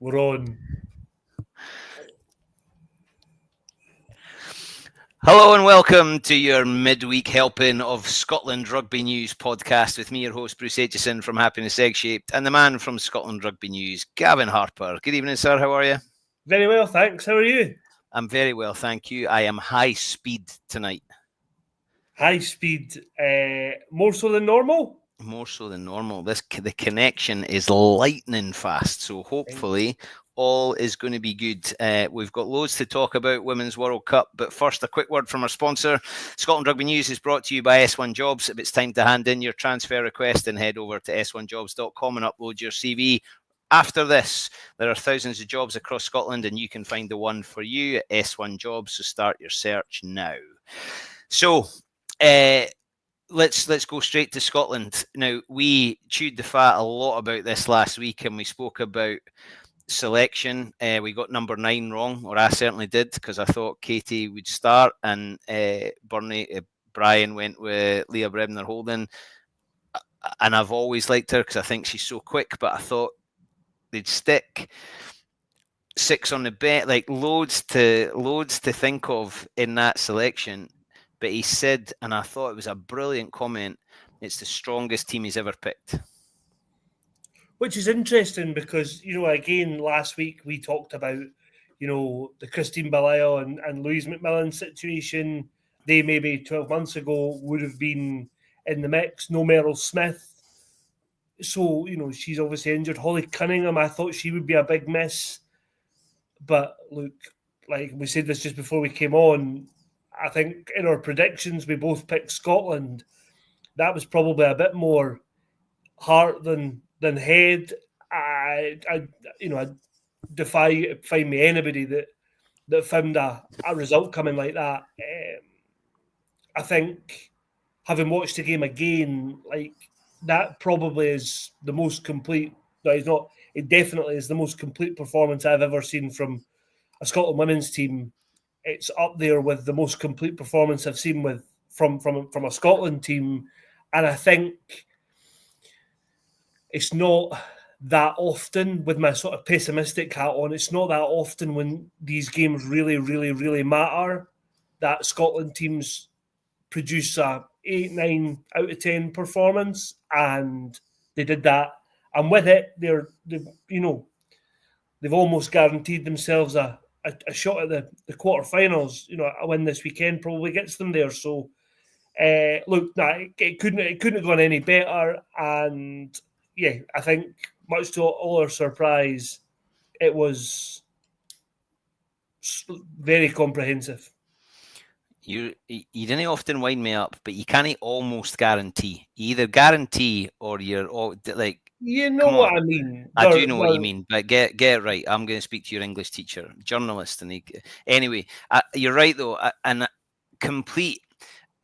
We're on. Hello and welcome to your midweek helping of Scotland Rugby News podcast with me, your host, Bruce Aitchison from Happiness Egg Shaped, and the man from Scotland Rugby News, Gavin Harper. Good evening, sir. How are you? Very well, thanks. How are you? I'm very well, thank you. I am high speed tonight. High speed, more so than normal? More so than normal. The connection is lightning fast, so hopefully all is going to be good. We've got loads to talk about Women's World Cup, but first a quick word from our sponsor. Scotland Rugby News is brought to you by S1 Jobs. If it's time to hand in your transfer request, then head over to s1jobs.com and upload your CV. After this, there are thousands of jobs across Scotland and you can find the one for you at S1 Jobs, so start your search now. So, Let's go straight to Scotland. Now, we chewed the fat a lot about this last week and we spoke about selection. We got number 9 wrong, or I certainly did, because I thought Katie would start and Brian went with Leah Brebner-Holden. And I've always liked her because I think she's so quick, but I thought they'd stick. 6 on the bet, like loads to think of in that selection. But he said, and I thought it was a brilliant comment, it's the strongest team he's ever picked. Which is interesting because, again, last week we talked about, the Christine Belial and Louise McMillan situation. They maybe 12 months ago would have been in the mix. No Meryl Smith. So, she's obviously injured. Holly Cunningham, I thought she would be a big miss. But look, like we said this just before we came on, I think in our predictions, we both picked Scotland. That was probably a bit more heart than head. I find me anybody that found a result coming like that. I think having watched the game again, like that probably is the most complete. No, it's not. It definitely is the most complete performance I've ever seen from a Scotland women's team. It's up there with the most complete performance I've seen from a Scotland team, and I think it's not that often, with my sort of pessimistic hat on, it's not that often when these games really, really, really matter that Scotland teams produce a 8, 9 out of 10 performance, and they did that. And with it, they've almost guaranteed themselves a shot at the quarterfinals. A win this weekend probably gets them there. So, it couldn't have gone any better. And yeah, I think much to all our surprise, it was very comprehensive. You didn't often wind me up, but you can't almost guarantee. You either guarantee or you're all like. You know what I mean. I do know what you mean, but get it right. I'm going to speak to your English teacher, journalist, and anyway, you're right though. And complete.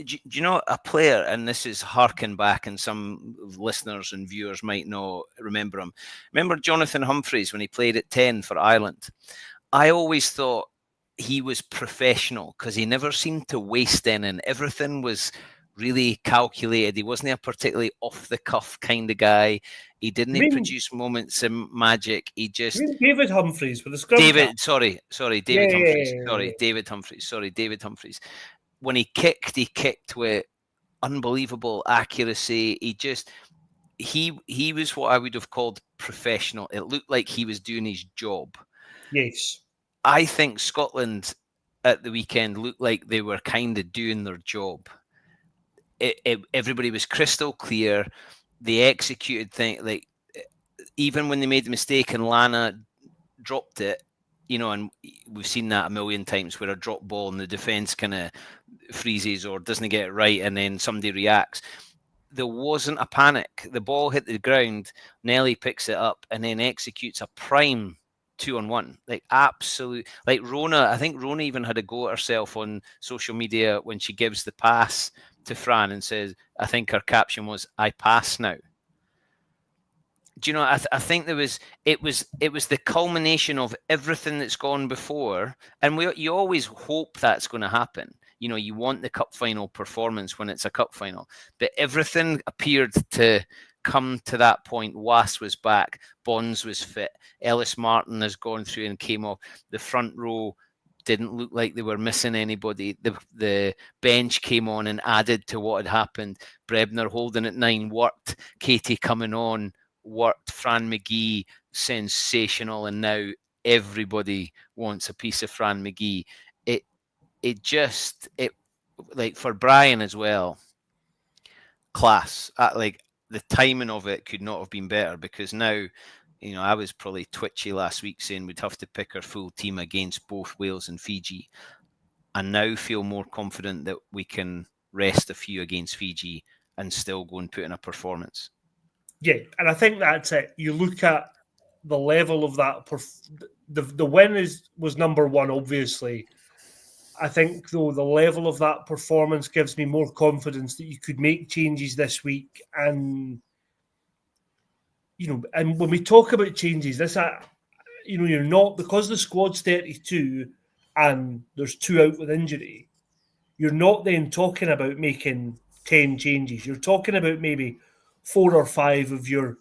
Do you know a player? And this is harking back, and some listeners and viewers might not remember him. Remember Jonathan Humphreys when he played at 10 for Ireland? I always thought he was professional because he never seemed to waste any, and everything was really calculated. He wasn't a particularly off-the-cuff kind of guy. He didn't produce moments of magic. He just... David Humphreys with the scrum. David Humphreys. When he kicked with unbelievable accuracy. He was what I would have called professional. It looked like he was doing his job. Yes. I think Scotland at the weekend looked like they were kind of doing their job. Everybody was crystal clear. They executed things, like even when they made the mistake and Lana dropped it, and we've seen that a million times where a drop ball and the defence kind of freezes or doesn't get it right and then somebody reacts. There wasn't a panic. The ball hit the ground, Nelly picks it up and then executes a prime 2-on-1. Like absolute, like Rona, I think Rona even had a go at herself on social media when she gives the pass to Fran and says, I think her caption was, I pass now. Do you know, I think it was the culmination of everything that's gone before. And you always hope that's going to happen. You want the cup final performance when it's a cup final. But everything appeared to come to that point. Was was back, Bonds was fit, Ellis Martin has gone through and came off. The front row didn't look like they were missing anybody. The bench came on and added to what had happened. Brebner holding at 9 worked. Katie coming on worked. Fran McGee, sensational. And now everybody wants a piece of Fran McGee. It like for Brian as well, class. Like the timing of it could not have been better, because now, you know, I was probably twitchy last week saying we'd have to pick our full team against both Wales and Fiji. I now feel more confident that we can rest a few against Fiji and still go and put in a performance. Yeah, and I think that's it. You look at the level of that. The win was number one, obviously. I think, though, the level of that performance gives me more confidence that you could make changes this week. And, you know, and when we talk about changes, you know, you're not, because the squad's 32 and there's 2 out with injury, you're not then talking about making 10 changes. You're talking about maybe 4 or 5 of your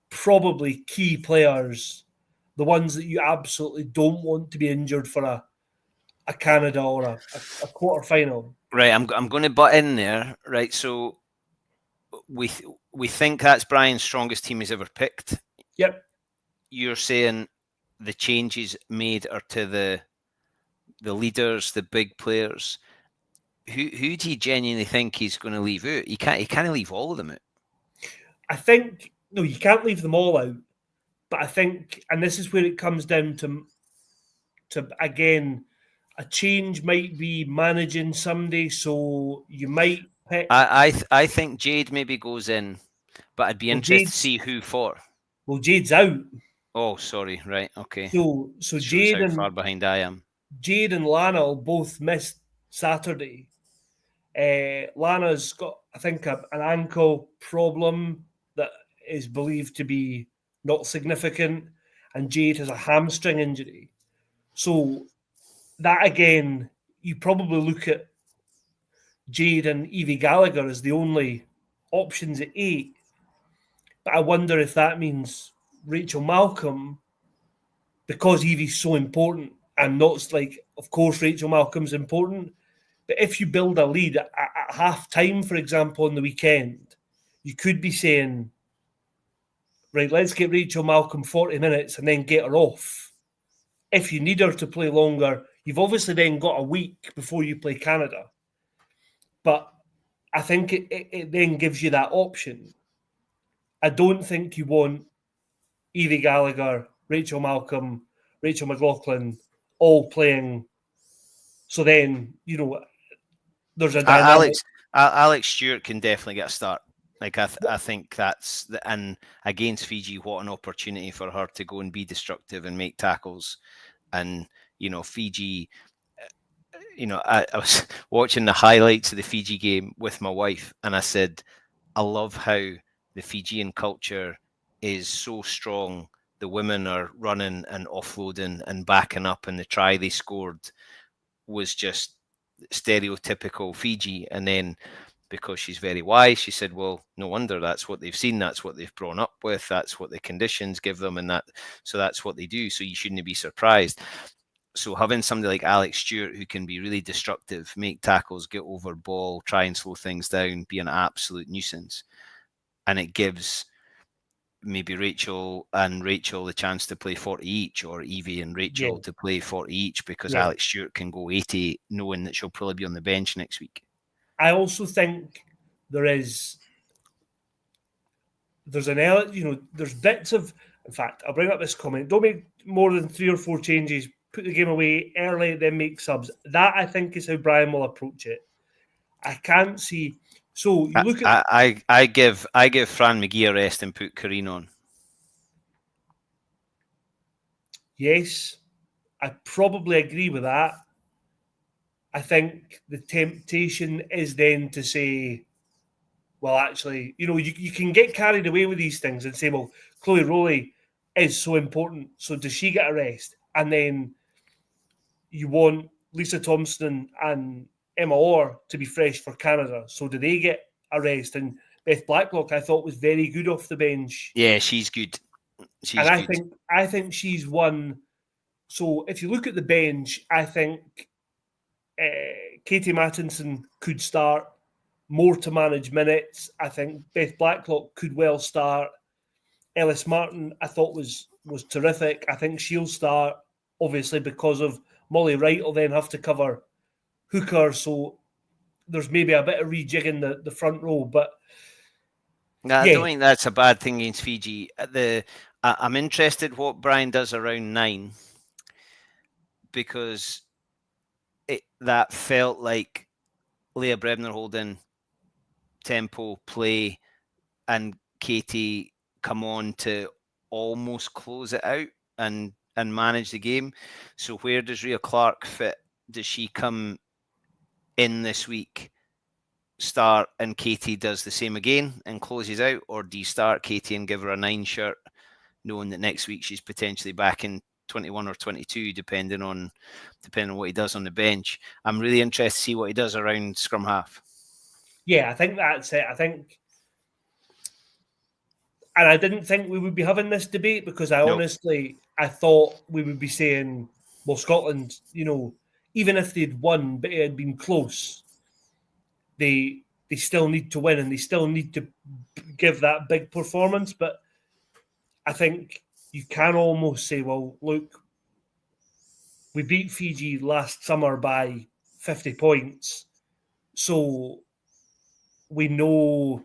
probably key players, the ones that you absolutely don't want to be injured for a Canada or a quarter final. Right, I'm going to butt in there. Right, so we think that's Brian's strongest team he's ever picked. Yep. You're saying the changes made are to the leaders, the big players. Who do you genuinely think he's going to leave out? He can't leave all of them out. I think, no, you can't leave them all out. But I think, and this is where it comes down to again, a change might be managing somebody, so you might pick. I think Jade maybe goes in, but I'd be interested to see who for. Well, Jade's out. Oh, sorry. Right. Okay. So Jade how and far behind I am. Jade and Lana will both miss Saturday. Lana's got, I think, an ankle problem that is believed to be not significant, and Jade has a hamstring injury. So that, again, you probably look at Jade and Evie Gallagher as the only options at 8. But I wonder if that means Rachel Malcolm, because Evie's so important, and not like, of course, Rachel Malcolm's important, but if you build a lead at half time, for example, on the weekend, you could be saying, right, let's get Rachel Malcolm 40 minutes and then get her off. If you need her to play longer, you've obviously then got a week before you play Canada. But I think it then gives you that option. I don't think you want Evie Gallagher, Rachel Malcolm, Rachel McLaughlin all playing. So then, you know, there's a dynamic. Alex Stewart can definitely get a start. Like I think that's and against Fiji, what an opportunity for her to go and be destructive and make tackles. And you know, Fiji. You know, I was watching the highlights of the Fiji game with my wife, and I said, I love how the Fijian culture is so strong. The women are running and offloading and backing up, and the try they scored was just stereotypical Fiji. And then because she's very wise, she said, well, no wonder, that's what they've seen, that's what they've grown up with, that's what the conditions give them, and so that's what they do, so you shouldn't be surprised. So having somebody like Alex Stewart who can be really destructive, make tackles, get over ball, try and slow things down, be an absolute nuisance, and it gives maybe Rachel the chance to play 40 each, or Evie and Rachel to play 40 each, because Alex Stewart can go 80 knowing that she'll probably be on the bench next week. I also think there's an element, you know, there's bits of, in fact, I'll bring up this comment, don't make more than 3 or 4 changes, put the game away early, then make subs. That, I think, is how Brian will approach it. I can't see. So you look at. I give Fran McGee a rest and put Kareen on. Yes, I probably agree with that. I think the temptation is then to say, well, actually, you know, you can get carried away with these things and say, well, Chloe Rowley is so important, so does she get a rest? And then you want Lisa Thompson and Emma Orr to be fresh for Canada, so do they get a rest? And Beth Blacklock, I thought, was very good off the bench. Yeah, she's good. And I think she's one. So if you look at the bench, I think Katie Mattinson could start, more to manage minutes. I think Beth Blacklock could well start. Ellis Martin, I thought was terrific. I think she'll start, obviously, because of Molly Wright will then have to cover hooker. So there's maybe a bit of rejigging the front row. But I don't think that's a bad thing against Fiji. I'm interested what Brian does around 9, because that felt like Leah Brebner holding tempo, play, and Katie come on to almost close it out and manage the game. So where does Rhea Clark fit? Does she come in this week, start, and Katie does the same again and closes out? Or do you start Katie and give her a 9 shirt, knowing that next week she's potentially back in 21 or 22, depending on what he does on the bench? I'm really interested to see what he does around scrum half. Yeah, I think that's it. I think, and I didn't think we would be having this debate, because I honestly thought we would be saying, well, Scotland, even if they'd won, but it had been close, they still need to win and they still need to give that big performance. But I think you can almost say, well, look, we beat Fiji last summer by 50 points. So we know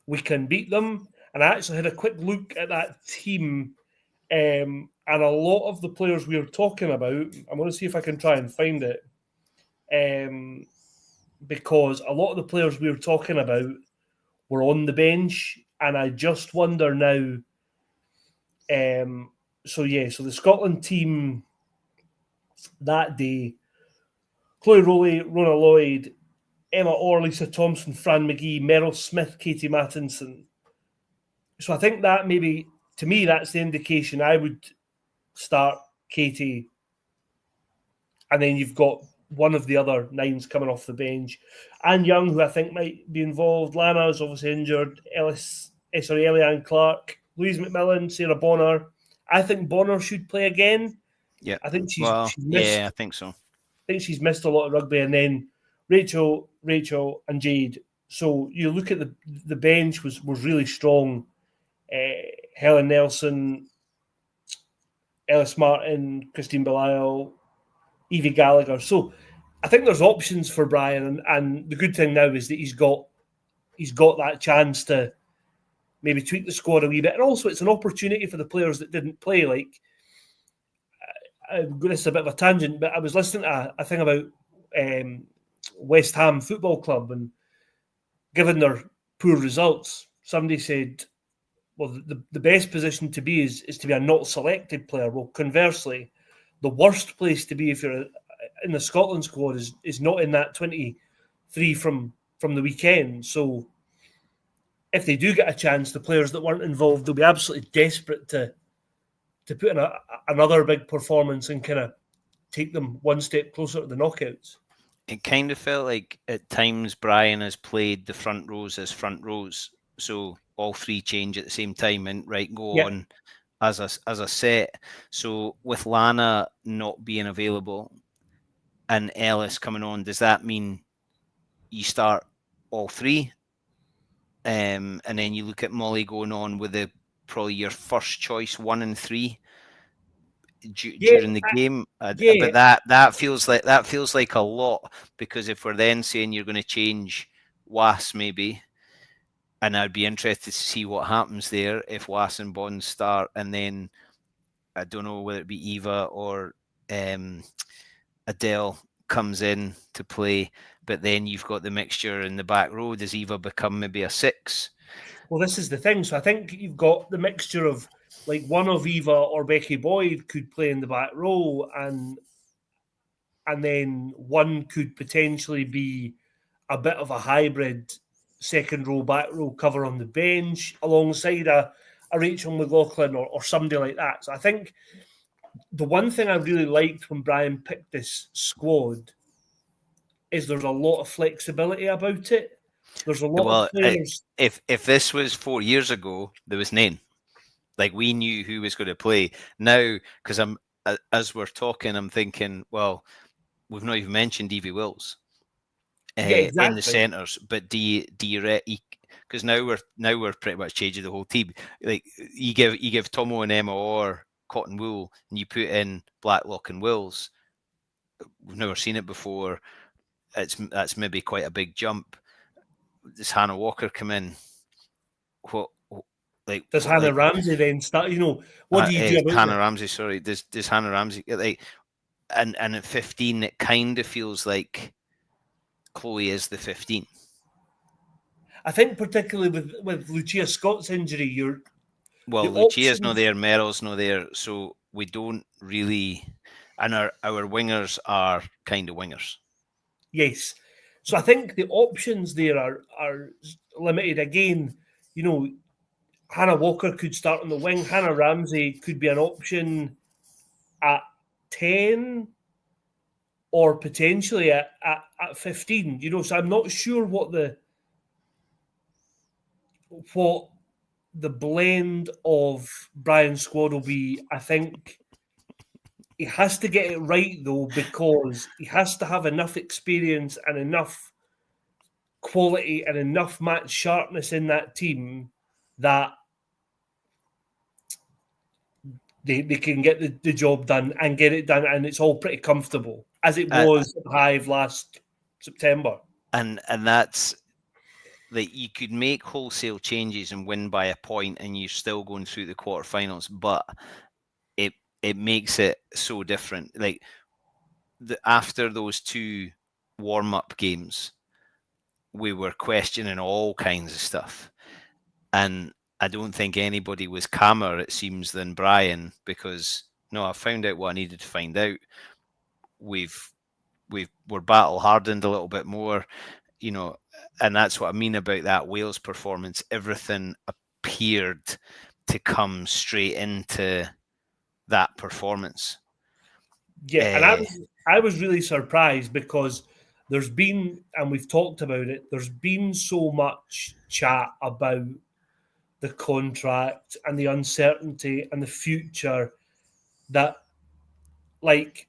we can beat them. And I actually had a quick look at that team, and a lot of the players we were talking about, I'm going to see if I can try and find it, because a lot of the players we were talking about were on the bench, and I just wonder now. So the Scotland team that day: Chloe Rowley, Rona Lloyd, Emma Orr, Lisa Thompson, Fran McGee, Meryl Smith, Katie Mattinson. So I think that maybe, to me, that's the indication I would start Katie, and then you've got one of the other 9s coming off the bench. Anne Young, who I think might be involved. Lana is obviously injured. Eliane Clark, Louise McMillan, Sarah Bonner. I think Bonner should play again. Yeah, I think she's missed. Yeah, I think so. I think she's missed a lot of rugby. And then Rachel, and Jade. So you look at the bench was really strong. Helen Nelson, Ellis Martin, Christine Belial, Evie Gallagher. So I think there's options for Brian, and the good thing now is that he's got that chance to maybe tweak the squad a wee bit, and also it's an opportunity for the players that didn't play. Like, this is a bit of a tangent, but I was listening to a thing about West Ham Football Club, and given their poor results, somebody said, well, the best position to be is to be a not selected player. Well, conversely, the worst place to be if you're in the Scotland squad is not in that 23 from the weekend. So if they do get a chance, the players that weren't involved, they'll be absolutely desperate to put in another big performance and kind of take them one step closer to the knockouts. It kind of felt like at times Brian has played the front rows as front rows, so all 3 change at the same time and go on as a set. So with Lana not being available and Ellis coming on, does that mean you start all 3? And then you look at Molly going on with probably your first choice 1 and 3 during the game. But that feels like a lot, because if we're then saying you're going to change Was maybe, and I'd be interested to see what happens there if Was and Bond start, and then I don't know whether it be Eva or Adele comes in to play, but then you've got the mixture in the back row. Does Eva become maybe a 6? Well, this is the thing. So I think you've got the mixture of, like, one of Eva or Becky Boyd could play in the back row, and then one could potentially be a bit of a hybrid second row, back row cover on the bench alongside a Rachel McLaughlin or somebody like that. So I think the one thing I really liked when Brian picked this squad is there's a lot of flexibility about it. There's a lot Well, of players. if this was 4 years ago, there was none. Like, we knew who was going to play. Now, because as we're talking, I'm thinking, well, we've not even mentioned Evie Wills Yeah, in the exactly. centres. But do you because now we're pretty much changing the whole team. Like, you give Tomo and Emma or Cotton Wool, and you put in Blacklock and Wills. We've never seen it before. That's maybe quite a big jump. Does Hannah Walker come in? What Does Hannah Ramsey then start? What do you do about Hannah that? Ramsey? Sorry, does Hannah Ramsey and at 15 it kind of feels like Chloe is the 15. I think particularly with Lucia Scott's injury, the Lucia's not options. there, Meryl's not there, so we don't really, and our wingers are kind of wingers. Yes, so I think the options there are limited. Again, Hannah Walker could start on the wing. Hannah Ramsey could be an option at 10 or potentially at 15. So I'm not sure what the blend of Brian's squad will be. I think he has to get it right, though, because he has to have enough experience and enough quality and enough match sharpness in that team that they can get the job done and get it done, and it's all pretty comfortable, as it was at Hive last September. And that's that you could make wholesale changes and win by a point, and you're still going through the quarterfinals, but it makes it so different. Like, after those 2 warm-up games, we were questioning all kinds of stuff, and I don't think anybody was calmer, it seems, than Brian, because I found out what I needed to find out. We're battle hardened a little bit more, and that's what I mean about that Wales performance. Everything appeared to come straight into that performance. Yeah, and I was really surprised because there's been, and we've talked about it, there's been so much chat about the contract and the uncertainty and the future that, like,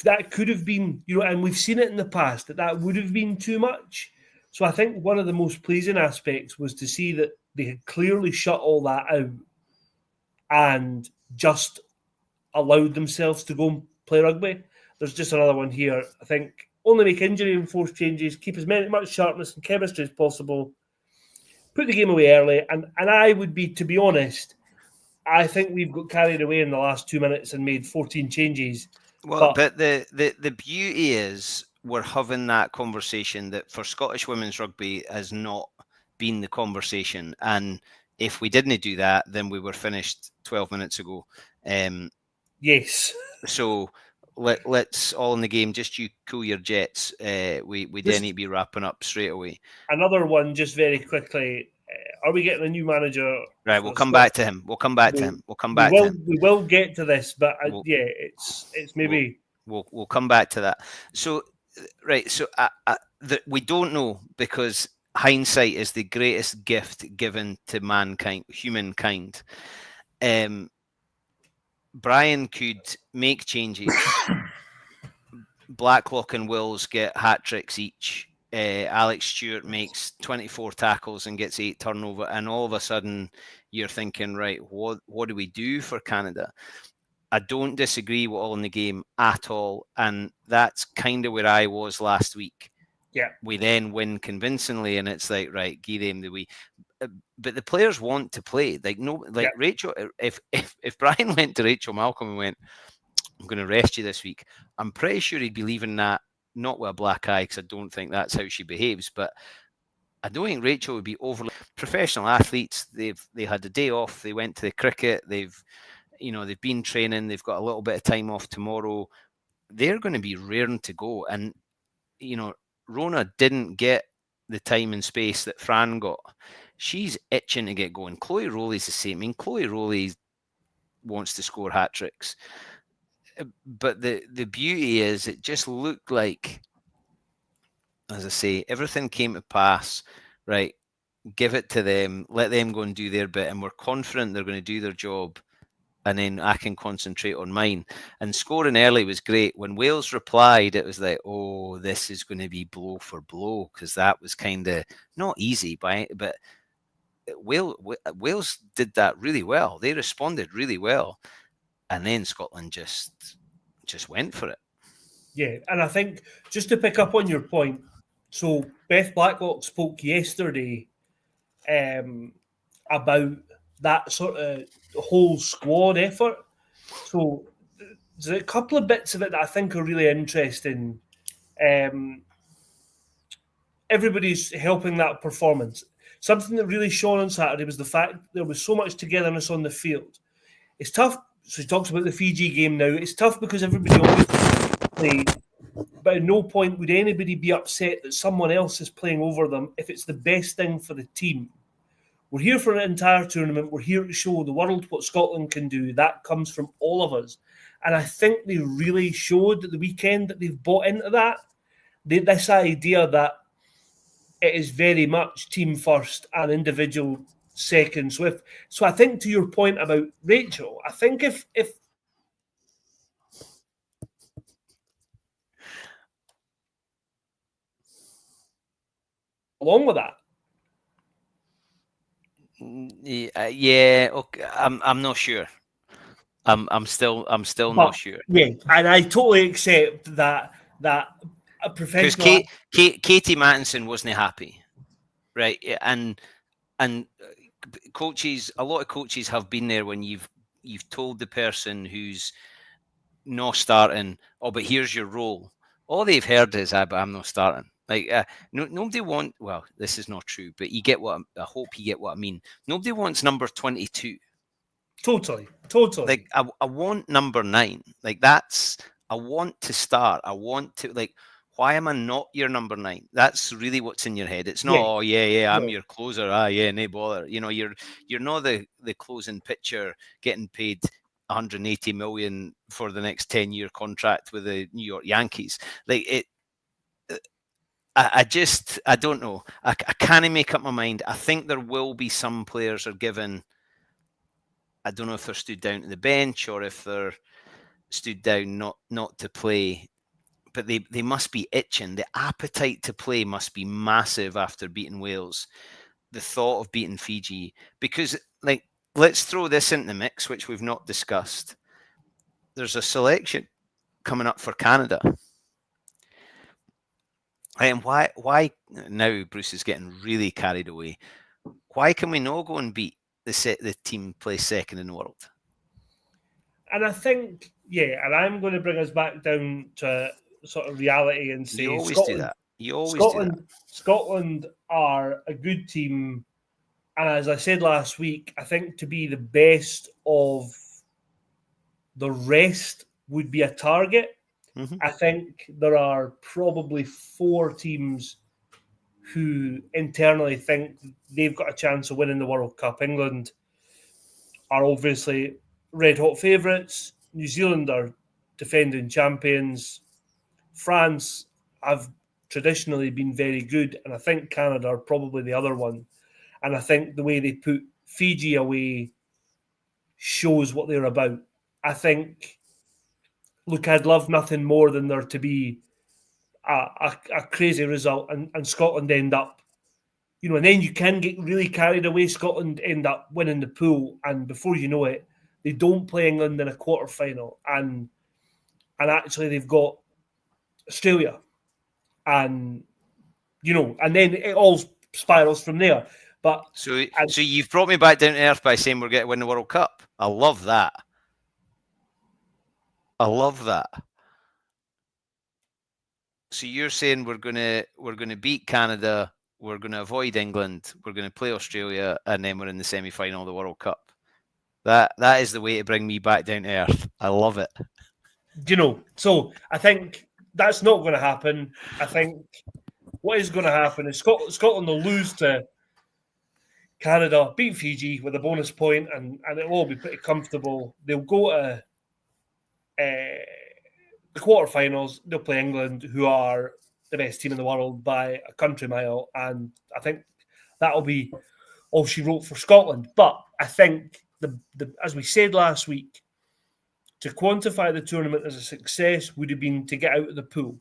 that could have been, and we've seen it in the past, that would have been too much. So I think one of the most pleasing aspects was to see that they had clearly shut all that out and just allowed themselves to go and play rugby. There's just another one here. I think only make injury enforced changes, keep as much sharpness and chemistry as possible, put the game away early, and I would be, to be honest, I think we've got carried away in the last 2 minutes and made 14 changes. Well, but the beauty is we're having that conversation that for Scottish women's rugby has not been the conversation, and if we didn't do that, then we were finished 12 minutes ago. Yes. So let's all in the game. Just you cool your jets. We then need to be wrapping up straight away. Another one, just very quickly. Are we getting a new manager? Right, we'll come back to him. We will get to this, but it's maybe we'll come back to that. So right, so we don't know, because hindsight is the greatest gift given to humankind. Brian could make changes. Blacklock and Wills get hat tricks each. Alex Stewart makes 24 tackles and gets 8 turnover, and all of a sudden you're thinking, right, what do we do for Canada? I don't disagree with all in the game at all, and that's kind of where I was last week. Yeah, we then win convincingly, and it's like, right, give them the wee. But the players want to play. Rachel. If Brian went to Rachel Malcolm and went, I'm going to rest you this week, I'm pretty sure he'd be leaving that not with a black eye, because I don't think that's how she behaves. But I don't think Rachel would be overly professional athletes. They had the day off. They went to the cricket. They've been training. They've got a little bit of time off tomorrow. They're going to be raring to go. And Rona didn't get the time and space that Fran got. She's itching to get going. Chloe Rowley's the same. I mean, Chloe Rowley wants to score hat tricks. But the beauty is, it just looked like as I say, everything came to pass, right? Give it to them, let them go and do their bit, and we're confident they're going to do their job, and then I can concentrate on mine. And scoring early was great. When Wales replied, it was like, oh, this is going to be blow for blow, because that was kind of not easy, but Wales did that really well. They responded really well, and then Scotland just went for it. Yeah, and I think just to pick up on your point, so Beth Blacklock spoke yesterday about that sort of whole squad effort. So there's a couple of bits of it that I think are really interesting. Everybody's helping that performance. Something that really shone on Saturday was the fact there was so much togetherness on the field. It's tough. So he talks about the Fiji game now. It's tough because everybody always plays, but at no point would anybody be upset that someone else is playing over them if it's the best thing for the team. We're here for an entire tournament. We're here to show the world what Scotland can do. That comes from all of us. And I think they really showed at the weekend that they've bought into that. This idea that it is very much team first and individual second. So I think to your point about Rachel, I think if along with that. Yeah, okay. I'm not sure. I'm still not sure. Yeah, and I totally accept that a professional because Katie Mattinson wasn't happy, right? And coaches, a lot of coaches have been there when you've told the person who's not starting, oh, but here's your role. All they've heard is, but I'm not starting. Like nobody wants. Well, this is not true, but you get what I hope you get what I mean. Nobody wants number 22. Totally. Like I want number 9. Like that's I want to start. I want to like. Why am I not your number 9? That's really what's in your head. It's not. Yeah. Oh yeah, I'm your closer. Yeah, no bother. You know, you're not the closing pitcher getting paid 180 million for the next 10-year contract with the New York Yankees. Like it. I don't know. I can't make up my mind. I think there will be some players are given. I don't know if they're stood down to the bench or if they're stood down not to play, but they must be itching. The appetite to play must be massive after beating Wales. The thought of beating Fiji, because like let's throw this into the mix, which we've not discussed. There's a selection coming up for Canada. And why now Bruce is getting really carried away. Why can we not go and beat the team placed second in the world? And I think, yeah, and I'm going to bring us back down to sort of reality and say you always do that. Scotland are a good team. And as I said last week, I think to be the best of the rest would be a target. Mm-hmm. I think there are probably 4 teams who internally think they've got a chance of winning the World Cup. England are obviously red-hot favourites. New Zealand are defending champions. France have traditionally been very good, and I think Canada are probably the other one. And I think the way they put Fiji away shows what they're about. I think, look, I'd love nothing more than there to be a crazy result and Scotland end up, and then you can get really carried away. Scotland end up winning the pool, and before you know it, they don't play England in a quarter-final, and actually they've got Australia, and and then it all spirals from there. But so you've brought me back down to earth by saying we're going to win the World Cup. I love that. So you're saying we're going to beat Canada, we're going to avoid England, we're going to play Australia, and then we're in the semi-final of the World Cup. That is the way to bring me back down to earth. I love it. So I think that's not going to happen. I think what is going to happen is Scotland will lose to Canada, beat Fiji with a bonus point, and it'll all be pretty comfortable. They'll go to the quarterfinals. They'll play England, who are the best team in the world by a country mile, and I think that'll be all she wrote for Scotland. But I think as we said last week, to quantify the tournament as a success would have been to get out of the pool.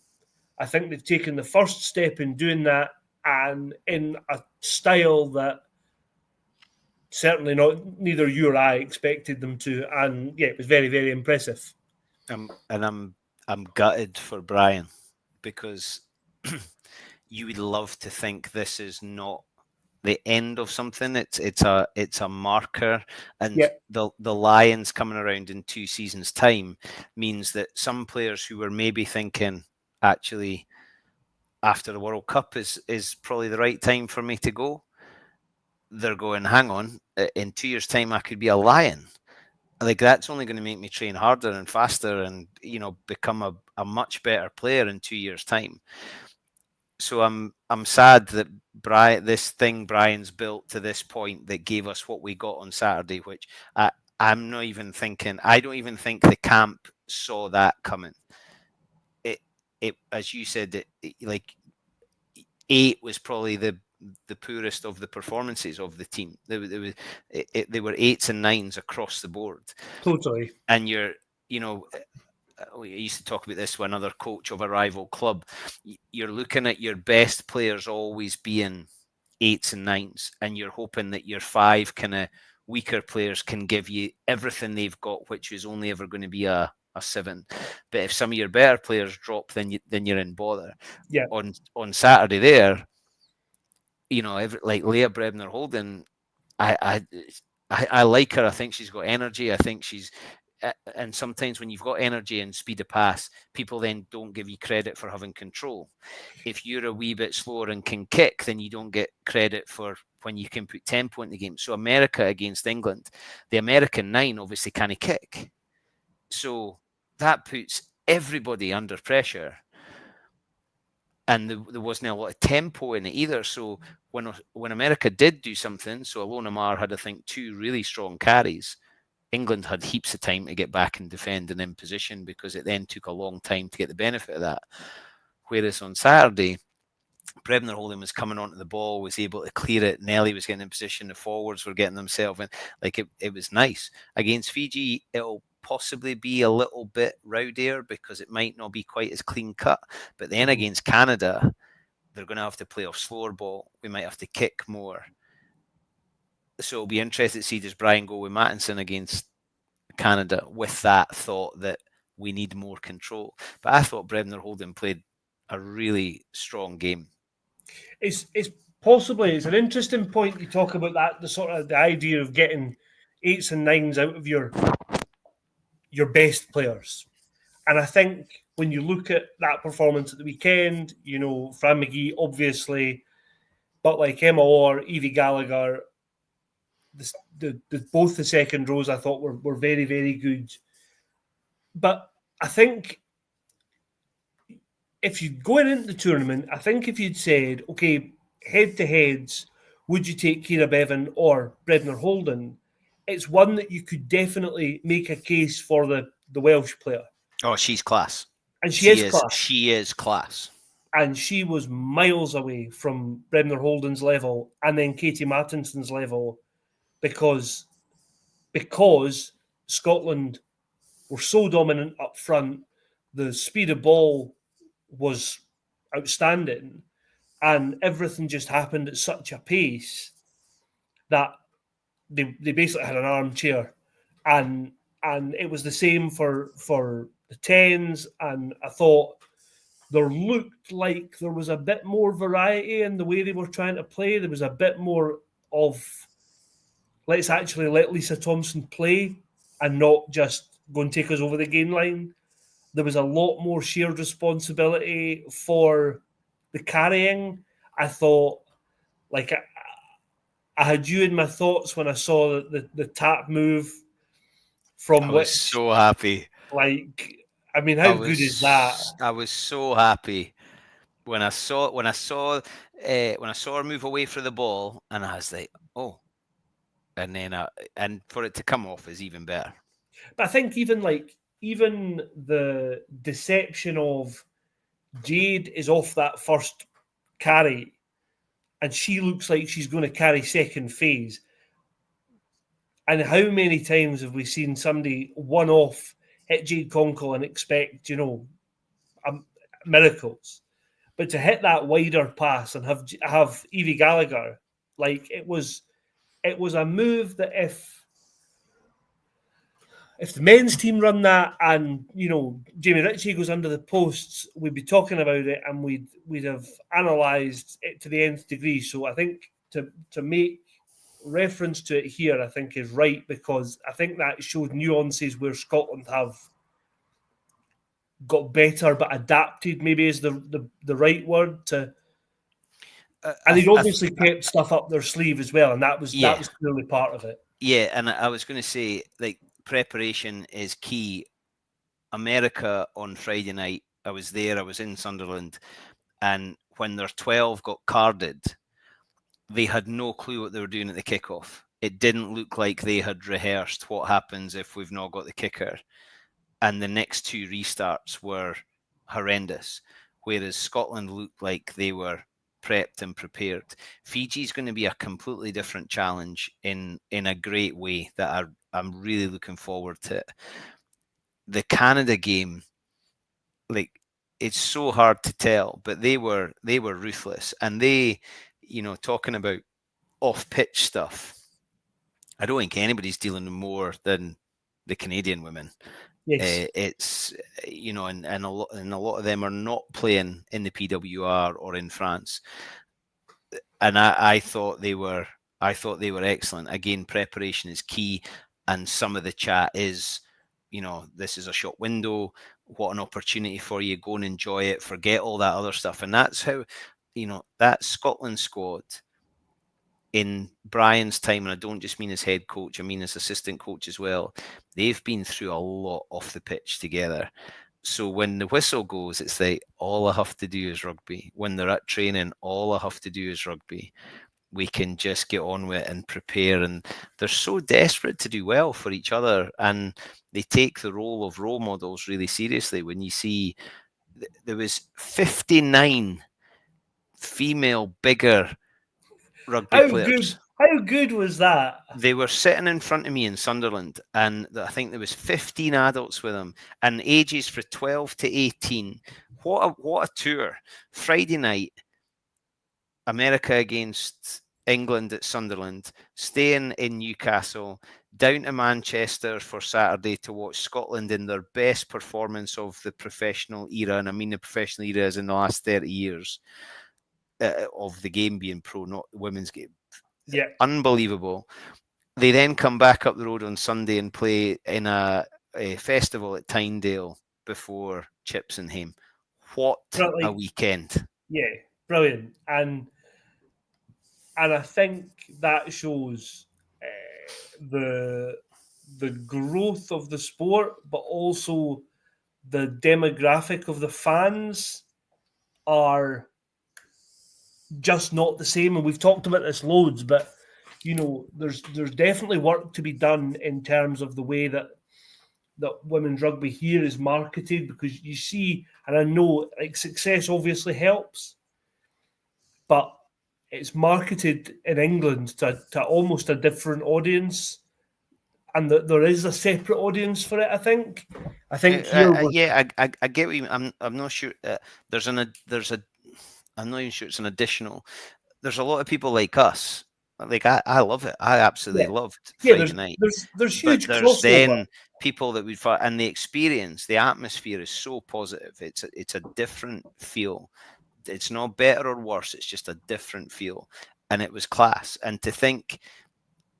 I think they've taken the first step in doing that, and in a style that certainly neither you or I expected them to. And yeah, it was very, very impressive. And I'm gutted for Brian, because you would love to think this is not the end of something. It's a marker, and the Lions coming around in 2 seasons' time means that some players who were maybe thinking, actually, after the World Cup is probably the right time for me to go, they're going, hang on, in 2 years' time I could be a Lion. Like, that's only going to make me train harder and faster, and become a much better player in 2 years' time. So I'm sad that this thing Brian's built to this point that gave us what we got on Saturday, which I'm not even thinking. I don't even think the camp saw that coming. It as you said, like 8 was probably the poorest of the performances of the team. They were 8s and 9s across the board. Totally. And we used to talk about this with another coach of a rival club. You're looking at your best players always being 8s and 9s, and you're hoping that your 5 kind of weaker players can give you everything they've got, which is only ever going to be a 7. But if some of your better players drop, then you're in bother. Yeah. On Saturday there, like Leah Brebner Holden, I like her. I think she's got energy. I think she's. And sometimes when you've got energy and speed of pass, people then don't give you credit for having control. If you're a wee bit slower and can kick, then you don't get credit for when you can put tempo in the game. So America against England, the American 9 obviously can't kick. So that puts everybody under pressure. And there wasn't a lot of tempo in it either. So when America did do something, so Alona Mar had, I think, 2 really strong carries, England had heaps of time to get back and defend and in position, because it then took a long time to get the benefit of that. Whereas on Saturday, Brebner Holden was coming onto the ball, was able to clear it. Nelly was getting in position. The forwards were getting themselves in. Like, it was nice. Against Fiji, it'll possibly be a little bit rowdier because it might not be quite as clean cut. But then against Canada, they're going to have to play off slower ball. We might have to kick more. So it'll be interesting to see, does Brian go with Mattinson against Canada with that thought that we need more control. But I thought Brebner Holden played a really strong game. It's an interesting point you talk about, that the idea of getting 8s and 9s out of your best players. And I think when you look at that performance at the weekend, Fran McGee, obviously, but like Emma Orr, Evie Gallagher, both the second rows I thought were very, very good. But I think if you'd going into the tournament, I think if you'd said, okay, head-to-heads, would you take Ciara Bevan or Brebner Holden? It's one that you could definitely make a case for the Welsh player. Oh, she's class. And she is class. She is class. And she was miles away from Brebner Holden's level and then Katie Mattinson's level, because Scotland were so dominant up front. The speed of ball was outstanding, and everything just happened at such a pace that they basically had an armchair, and it was the same for the 10s. And I thought there looked like there was a bit more variety in the way they were trying to play. There was a bit more of, let's actually let Lisa Thompson play and not just go and take us over the gain line. There was a lot more shared responsibility for the carrying. I thought, like, I had you in my thoughts when I saw the tap move from I was so happy. Like, I mean, how good is that? I was so happy when I saw her move away from the ball, and I was like, oh. And then and for it to come off is even better. But I think even the deception of Jade is off that first carry, and she looks like she's going to carry second phase. And how many times have we seen somebody one off hit Jade Conkle and expect, miracles? But to hit that wider pass and have Evie Gallagher, like it was a move that if the men's team run that and Jamie Ritchie goes under the posts, we'd be talking about it and we'd have analysed it to the nth degree. So I think to make reference to it here, I think is right, because I think that showed nuances where Scotland have got better but adapted, maybe is the right word to. And they'd obviously kept stuff up their sleeve as well, and that was clearly part of it. Yeah, and I was going to say, like, preparation is key. America on Friday night, I was there, I was in Sunderland, and when their 12 got carded, they had no clue what they were doing at the kickoff. It didn't look like they had rehearsed what happens if we've not got the kicker. And the next two restarts were horrendous, whereas Scotland looked like they were prepped and prepared. Fiji's going to be a completely different challenge in a great way that I'm really looking forward to it. The Canada game, like, it's so hard to tell, but they were ruthless, and they, talking about off-pitch stuff, I don't think anybody's dealing more than the Canadian women. Yes. It's and a lot of them are not playing in the PWR or in France, and I thought they were excellent. Again, preparation is key, and some of the chat is, this is a short window. What an opportunity for you. Go and enjoy it. Forget all that other stuff, and that's how, that Scotland squad in Brian's time, and I don't just mean as head coach, I mean as assistant coach as well, they've been through a lot off the pitch together. So when the whistle goes, it's like, all I have to do is rugby. When they're at training, all I have to do is rugby. We can just get on with it and prepare. And they're so desperate to do well for each other. And they take the role of role models really seriously. When you see there was 59 female bigger rugby players. How good was that? They were sitting in front of me in Sunderland, and I think there was 15 adults with them, and ages for 12 to 18. What a tour! Friday night, America against England at Sunderland, staying in Newcastle, down to Manchester for Saturday to watch Scotland in their best performance of the professional era, and I mean the professional era is in the last 30 years. Of the game being pro, not the women's game. Yeah. Unbelievable. They then come back up the road on Sunday and play in a festival at Tynedale before Chipsenham. What a weekend. Yeah, brilliant. And I think that shows the growth of the sport, but also the demographic of the fans are just not the same. And we've talked about this loads, but there's definitely work to be done in terms of the way that women's rugby here is marketed, because you see, and I know, like, success obviously helps, but it's marketed in England to almost a different audience, and that there is a separate audience for it. I think here, I get what you mean. I'm not sure. I'm not even sure it's an additional. There's a lot of people like us. Like, I love it. I absolutely loved Friday night. There's huge but crossover. Then people that we've fought, and the experience, the atmosphere is so positive. It's a different feel. It's not better or worse. It's just a different feel, and it was class. And to think,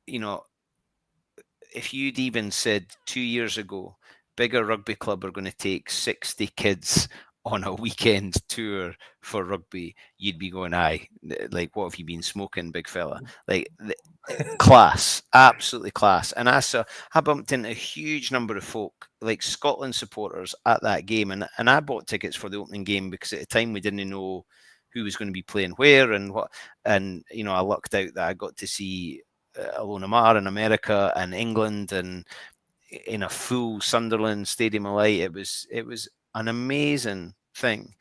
if you'd even said 2 years ago, bigger rugby club are going to take 60 kids on a weekend tour for rugby, you'd be going, aye, like, what have you been smoking, big fella? Like, class, absolutely class. And I bumped into a huge number of folk, like Scotland supporters, at that game, and I bought tickets for the opening game because at the time we didn't know who was going to be playing where and what, and I lucked out that I got to see Alona Mar in America and England, and in a full Sunderland Stadium of Light. It was an amazing thing.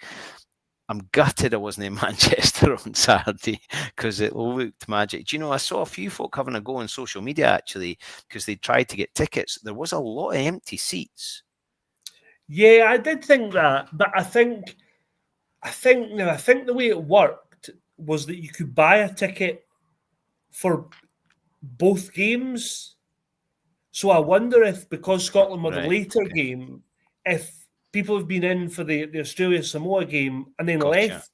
I'm gutted I wasn't in Manchester on Saturday because it looked magic. Do you know, I saw a few folk having a go on social media actually because they tried to get tickets. There was a lot of empty seats. Yeah, I did think that, but I think the way it worked was that you could buy a ticket for both games. So I wonder if, because Scotland were the Right, later okay. game, if people have been in for the Australia Samoa game and then Gotcha. left,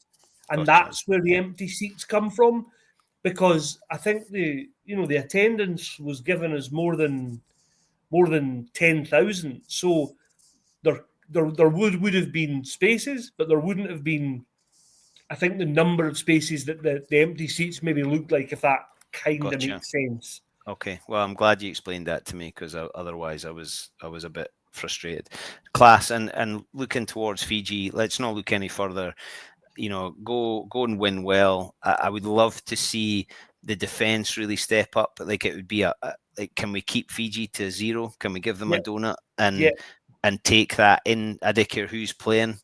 and Gotcha. that's where the empty seats come from. Because I think the attendance was given as more than 10,000. So there would have been spaces, but there wouldn't have been, I think, the number of spaces that the empty seats maybe looked like, if that kind of Gotcha. makes sense. Okay, well, I'm glad you explained that to me because otherwise I was a bit frustrated. Class, and looking towards Fiji, let's not look any further. You know, go and win well. I would love to see the defense really step up. Like it would be like, can we keep Fiji to 0? Can we give them a donut and take that in? I don't care who's playing.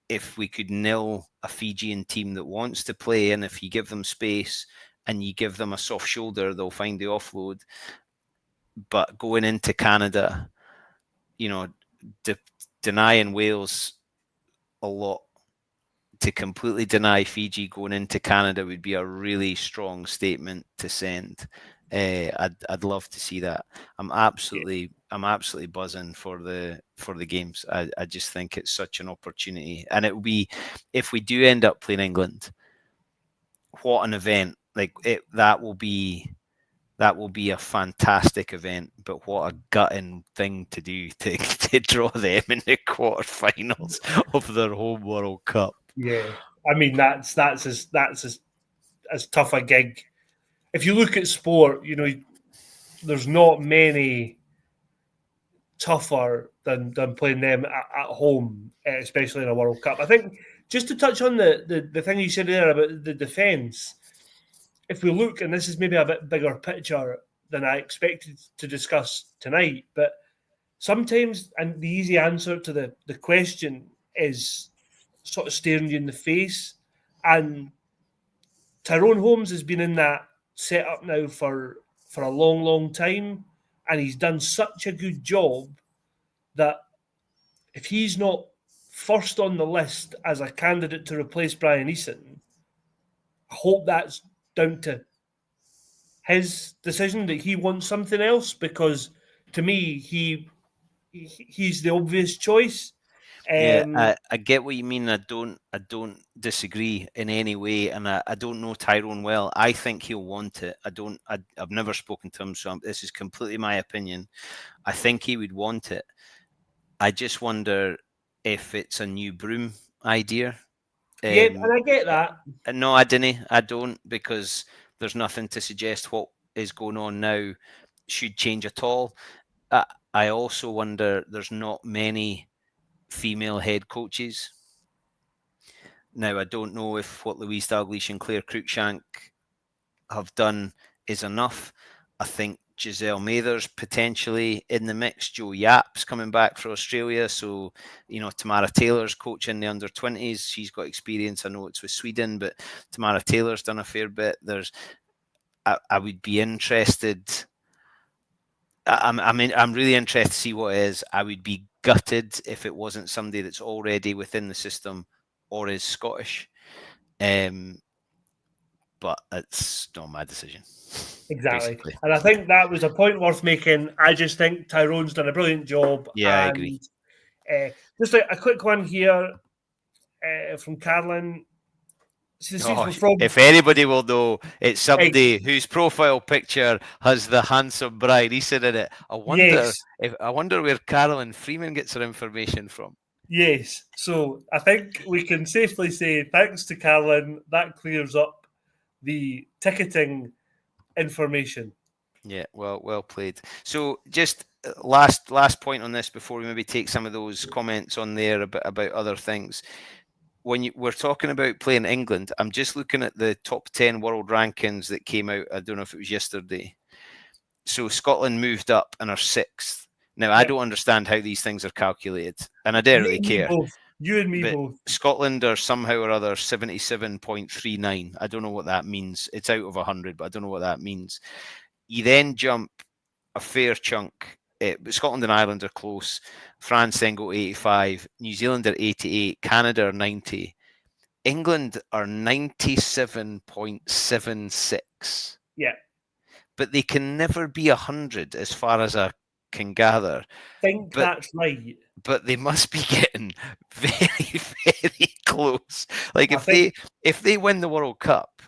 If we could nil a Fijian team that wants to play, and if you give them space and you give them a soft shoulder, they'll find the offload. But going into Canada, you know, denying Wales a lot, to completely deny Fiji going into Canada would be a really strong statement to send. I'd love to see that. I'm absolutely buzzing for the games. I just think it's such an opportunity, and it will be, if we do end up playing England, what an event! Like that will be a fantastic event, but what a gutting thing to do to draw them in the quarterfinals of their home World Cup. Yeah, I mean that's as tough a gig. If you look at sport, you know, there's not many tougher than playing them at home, especially in a World Cup. I think, just to touch on the thing you said there about the defence, if we look, and this is maybe a bit bigger picture than I expected to discuss tonight, but sometimes, and the easy answer to the question is sort of staring you in the face. And Tyrone Holmes has been in that setup now for a long, long time, and he's done such a good job that if he's not first on the list as a candidate to replace Brian Eason, I hope that's down to his decision that he wants something else, because to me he's the obvious choice. Yeah, I get what you mean. I don't disagree in any way, and I don't know Tyrone well. I think he'll want it. I've never spoken to him, so this is completely my opinion. I think he would want it. I just wonder if it's a new broom idea. Yeah, and I get that. No, I didn't. I don't, because there's nothing to suggest what is going on now should change at all. I also wonder, there's not many female head coaches. Now, I don't know if what Louise Dalglish and Claire Cruikshank have done is enough. I think Giselle Mather's potentially in the mix. Joe Yapp's coming back for Australia. So, you know, Tamara Taylor's coaching the under-20s. She's got experience. I know it's with Sweden, but Tamara Taylor's done a fair bit. I would be interested. I'm really interested to see what it is. I would be gutted if it wasn't somebody that's already within the system or is Scottish. But it's not my decision. Exactly. Basically. And I think that was a point worth making. I just think Tyrone's done a brilliant job. Yeah, and, I agree. Just a quick one here from Carolyn. If anybody will know, it's somebody whose profile picture has the handsome Brian Eason in it. I wonder where Carolyn Freeman gets her information from. Yes, so I think we can safely say, thanks to Carolyn, that clears up the ticketing information. Yeah, well played. So just last point on this before we maybe take some of those comments on there about other things. When we're talking about playing England, I'm just looking at the top 10 world rankings that came out. I don't know if it was yesterday. So Scotland moved up and are 6th. Now, I don't understand how these things are calculated, and I don't really care. You and me but both. Scotland are somehow or other 77.39. I don't know what that means. It's out of 100, but I don't know what that means. You then jump a fair chunk. Scotland and Ireland are close. France then go 85. New Zealand are 88. Canada are 90. England are 97.76. Yeah. But they can never be 100 as far as I can gather. Think But that's right. but they must be getting very, very close. Like I think, if they win the World Cup,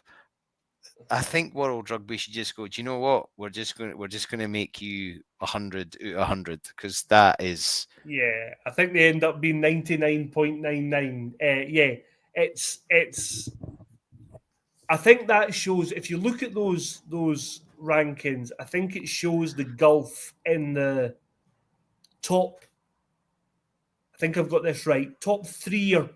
I think World Rugby should just go, do you know what? We're just going to make you 100 out of 100, because that is, yeah, I think they end up being 99.99. Yeah, it's. I think that shows, if you look at those rankings, I think it shows the gulf in the top. I think I've got this right. Top three are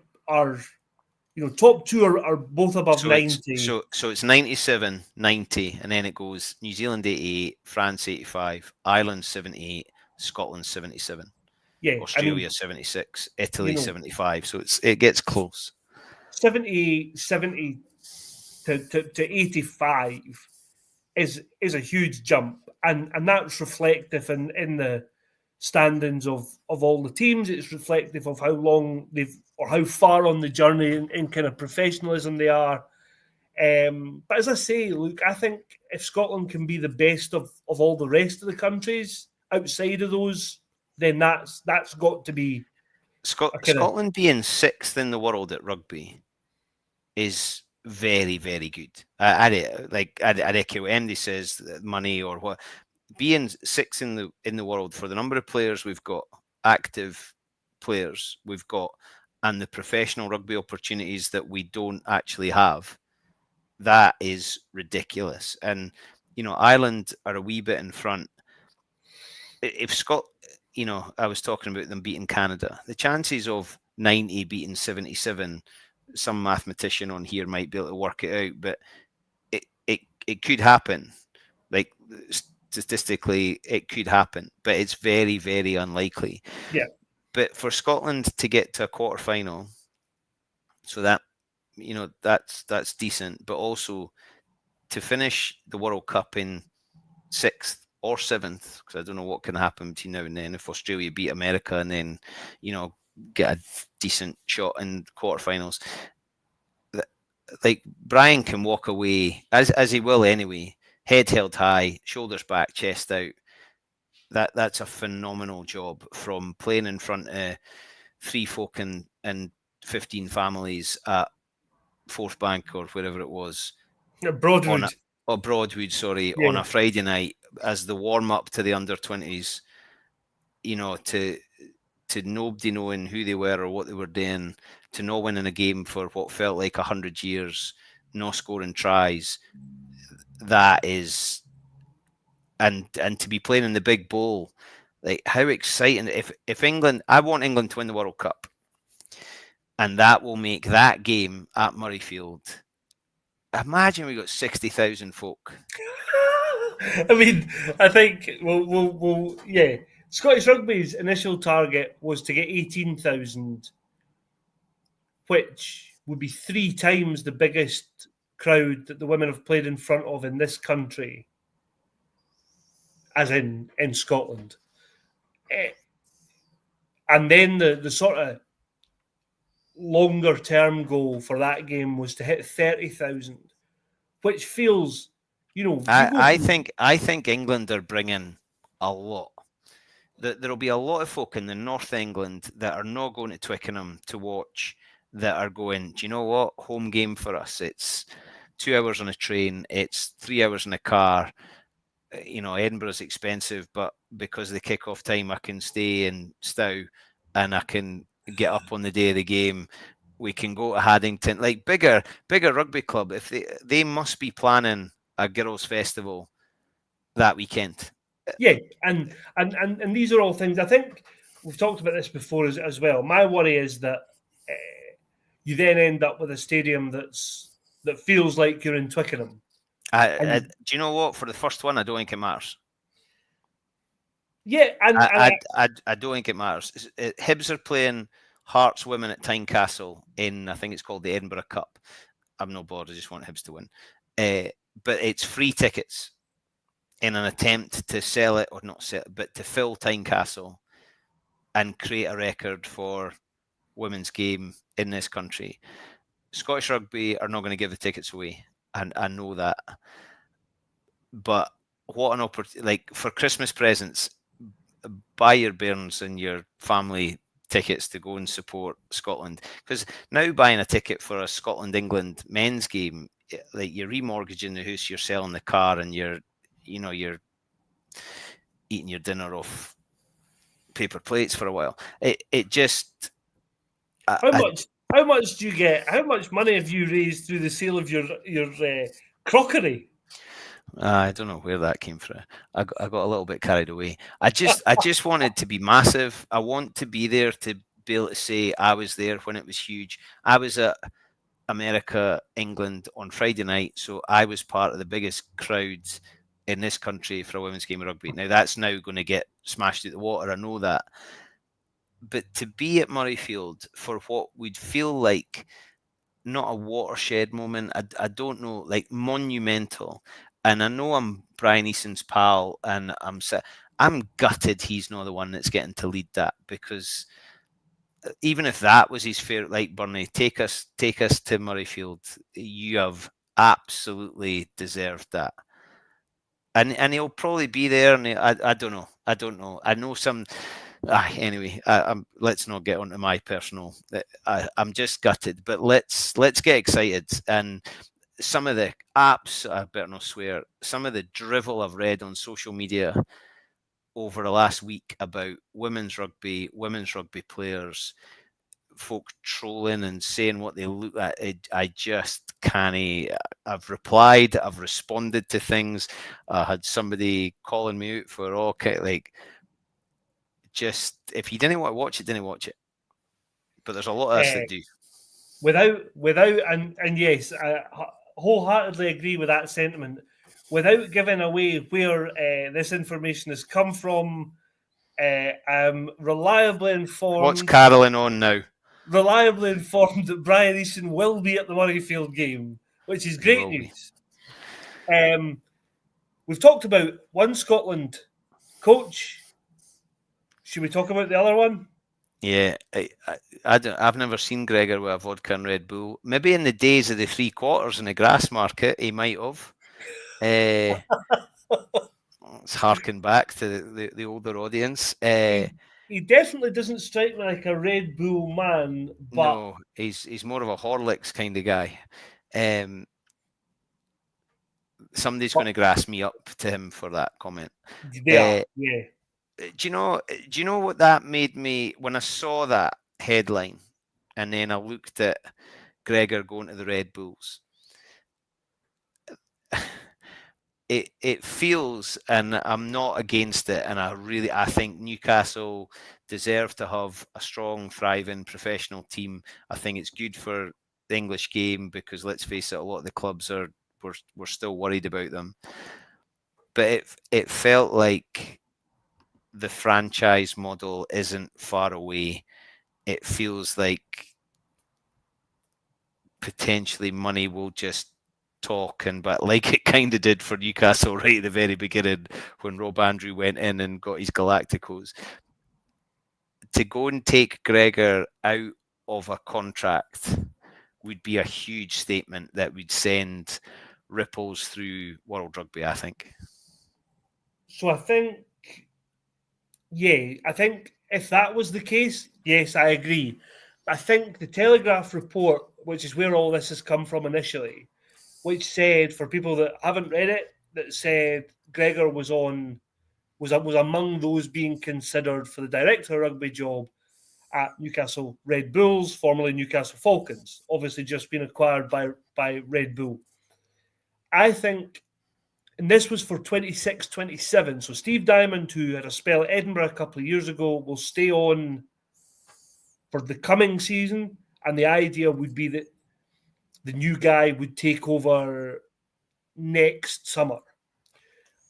top two are both above 90. so it's 97, 90, and then it goes New Zealand 88, France 85, Ireland 78, Scotland 77, Yeah, Australia 76, Italy you know, 75. So it gets close. 70 to 85 is a huge jump, and that's reflective in the standings of all the teams. It's reflective of how long they've, or how far on the journey in kind of professionalism they are. But as I say, look, I think if Scotland can be the best of all the rest of the countries outside of those, then that's got to be Scotland being sixth in the world at rugby is very, very good. I'd echo what MD says, money or what. Being sixth in the world for the number of players we've got, active players we've got, and the professional rugby opportunities that we don't actually have, that is ridiculous. And Ireland are a wee bit in front. If I was talking about them beating Canada, the chances of 90 beating 77, some mathematician on here might be able to work it out, but it could happen. Like, statistically, it could happen, but it's very, very unlikely. Yeah. But for Scotland to get to a quarterfinal, so that that's decent, but also to finish the World Cup in sixth or seventh, because I don't know what can happen between now and then. If Australia beat America and then get a decent shot in quarterfinals, like Brian can walk away as he will anyway, head held high, shoulders back, chest out. That's a phenomenal job, from playing in front of 3 folk and 15 families at Forcebank or wherever it was. Broadwood. Broadwood, sorry, on a Friday night as the warm up to the under-20s, to nobody knowing who they were or what they were doing, to not winning a game for what felt like 100 years, no scoring tries. That is, and to be playing in the big bowl, like, how exciting! If England, I want England to win the World Cup, and that will make that game at Murrayfield. Imagine we got 60,000 folk. I mean, I think we'll yeah. Scottish Rugby's initial target was to get 18,000, which would be 3 times the biggest crowd that the women have played in front of in this country, as in Scotland. And then the sort of longer term goal for that game was to hit 30,000, which feels, I think England are bringing a lot. There'll be a lot of folk in the North England that are not going to Twickenham to watch, that are going, do you know what? Home game for us. It's 2 hours on a train. It's 3 hours in a car. Edinburgh's expensive, but because of the kick-off time, I can stay in Stow and I can get up on the day of the game. We can go to Haddington, like bigger rugby club. If they must be planning a girls' festival that weekend. Yeah, and these are all things, I think we've talked about this before as well. My worry is that you then end up with a stadium that feels like you're in Twickenham. Do you know what? For the first one, I don't think it matters. Yeah, I don't think it matters. Hibs are playing Hearts women at Tynecastle in, I think it's called the Edinburgh Cup. I'm no bored, I just want Hibs to win. But it's free tickets in an attempt to sell it, or not sell it, but to fill Tynecastle and create a record for women's game in this country. Scottish Rugby are not going to give the tickets away, and I know that. But what an opportunity! Like, for Christmas presents, buy your bairns and your family tickets to go and support Scotland. Because now buying a ticket for a Scotland-England men's game, like, you're remortgaging the house, you're selling the car, and you're eating your dinner off paper plates for a while. It just How much do you get? How much money have you raised through the sale of your crockery? I don't know where that came from. I got a little bit carried away. I just wanted to be massive. I want to be there to be able to say I was there when it was huge. I was at America, England on Friday night, so I was part of the biggest crowds in this country for a women's game of rugby. Now that's now going to get smashed out the water. I know that. But to be at Murrayfield for what would feel like not a watershed moment, I don't know, like monumental. And I know I'm Brian Eason's pal, and I'm gutted he's not the one that's getting to lead that, because even if that was his favourite, like, Bernie, take us to Murrayfield. You have absolutely deserved that. And he'll probably be there, and I don't know. I know some. Anyway, let's not get onto my personal. I'm just gutted, but let's get excited. And some of the I better not swear. Some of the drivel I've read on social media over the last week about women's rugby players, folk trolling and saying what they look at. I just can't. I've replied. I've responded to things. I had somebody calling me out for like. Just, if you didn't want to watch it, didn't watch it. But there's a lot of us that do. Without, and yes, I wholeheartedly agree with that sentiment. Without giving away where this information has come from, I'm reliably informed. What's Carolyn on now? Reliably informed that Brian Easton will be at the Murrayfield game, which is great news. We've talked about one Scotland coach. Should we talk about the other one? Yeah, I've never seen Gregor with a vodka and Red Bull. Maybe in the days of the 3 quarters in the grass market, he might have. It's harking back to the older audience. He definitely doesn't strike me like a Red Bull man. But no, he's more of a Horlicks kind of guy. Somebody's going to grass me up to him for that comment. Yeah. Do you know what that made me when I saw that headline, and then I looked at Gregor going to the Red Bulls? It feels, and I'm not against it, and I think Newcastle deserve to have a strong, thriving professional team. I think it's good for the English game, because let's face it, a lot of the clubs we're still worried about them. But it felt like the franchise model isn't far away. It feels like potentially money will just talk, but like it kind of did for Newcastle right at the very beginning when Rob Andrew went in and got his Galacticos. To go and take Gregor out of a contract would be a huge statement that would send ripples through world rugby, I think. So I think if that was the case, yes, I agree. I think the Telegraph report, which is where all this has come from initially, which said, for people that haven't read it, that said Gregor was among those being considered for the director of rugby job at Newcastle Red Bulls, formerly Newcastle Falcons, obviously just been acquired by Red Bull. I think, and this was for 26-27, so Steve Diamond, who had a spell at Edinburgh a couple of years ago, will stay on for the coming season, and the idea would be that the new guy would take over next summer.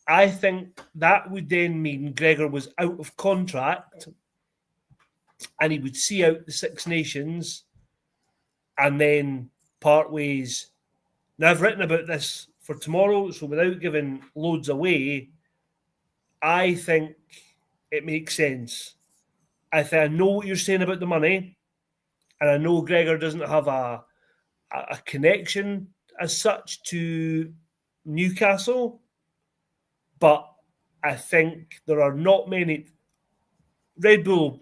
I think that would then mean Gregor was out of contract, and he would see out the Six Nations and then part ways. Now, I've written about this for tomorrow, so without giving loads away, I think it makes sense. I know what you're saying about the money, and I know Gregor doesn't have a connection as such to Newcastle, but I think there are not many. Red Bull,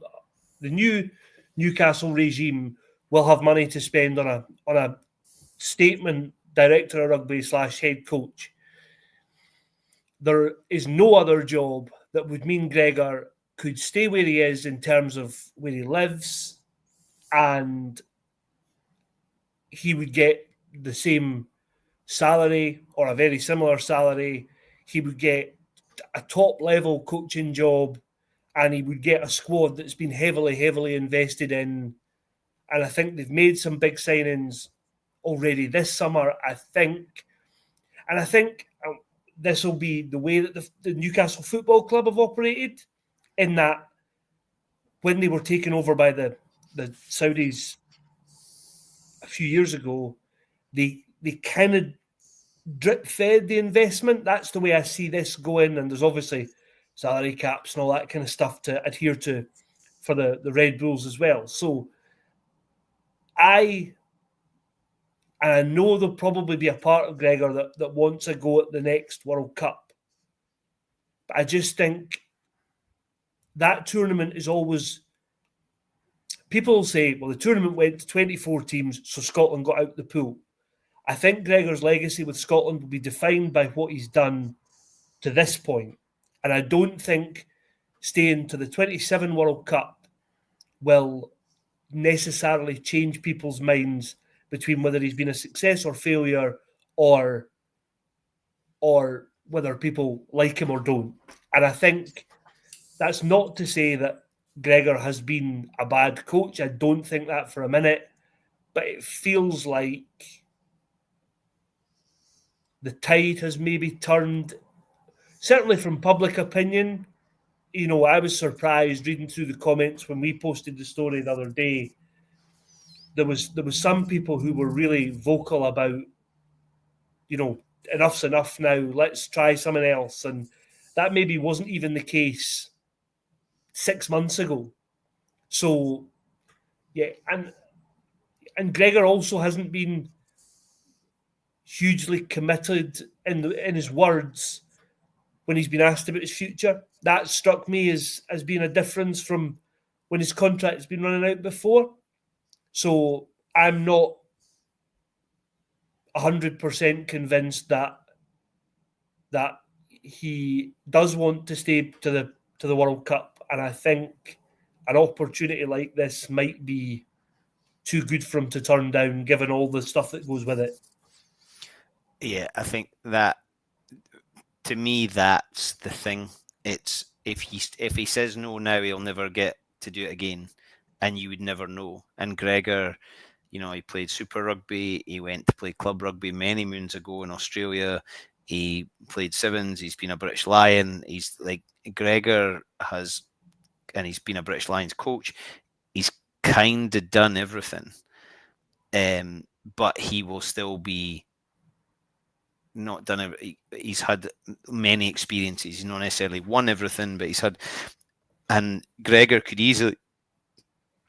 the new Newcastle regime, will have money to spend on a statement director of rugby / head coach. There is no other job that would mean Gregor could stay where he is in terms of where he lives, and he would get the same salary or a very similar salary. He would get a top level coaching job, and he would get a squad that's been heavily invested in. And I think they've made some big signings already this summer, I think. And I think this will be the way that the Newcastle Football Club have operated, in that when they were taken over by the Saudis a few years ago, they kind of drip fed the investment. That's the way I see this going. And there's obviously salary caps and all that kind of stuff to adhere to for the Red Bulls as well. So I know there'll probably be a part of Gregor that wants a go at the next World Cup. But I just think that tournament is always... People say, well, the tournament went to 24 teams, so Scotland got out the pool. I think Gregor's legacy with Scotland will be defined by what he's done to this point. And I don't think staying to the 27 World Cup will necessarily change people's minds between whether he's been a success or failure, or whether people like him or don't. And I think that's not to say that Gregor has been a bad coach. I don't think that for a minute. But it feels like the tide has maybe turned, certainly from public opinion. You know, I was surprised reading through the comments when we posted the story the other day. There was some people who were really vocal about, you know, enough's enough now, let's try something else. And that maybe wasn't even the case 6 months ago. So, yeah, and Gregor also hasn't been hugely committed in his words when he's been asked about his future. That struck me as being a difference from when his contract has been running out before. So I'm not 100% convinced that he does want to stay to the World Cup, and I think an opportunity like this might be too good for him to turn down, given all the stuff that goes with it. Yeah, I think that, to me, that's the thing. It's if he says no now, he'll never get to do it again, and you would never know. And Gregor, you know, he played Super Rugby. He went to play club rugby many moons ago in Australia. He played Sevens. He's been a British Lion. He's like, Gregor has, and he's been a British Lions coach. He's kind of done everything, but he will still be not done everything. He's had many experiences. He's not necessarily won everything, but he's had. And Gregor could easily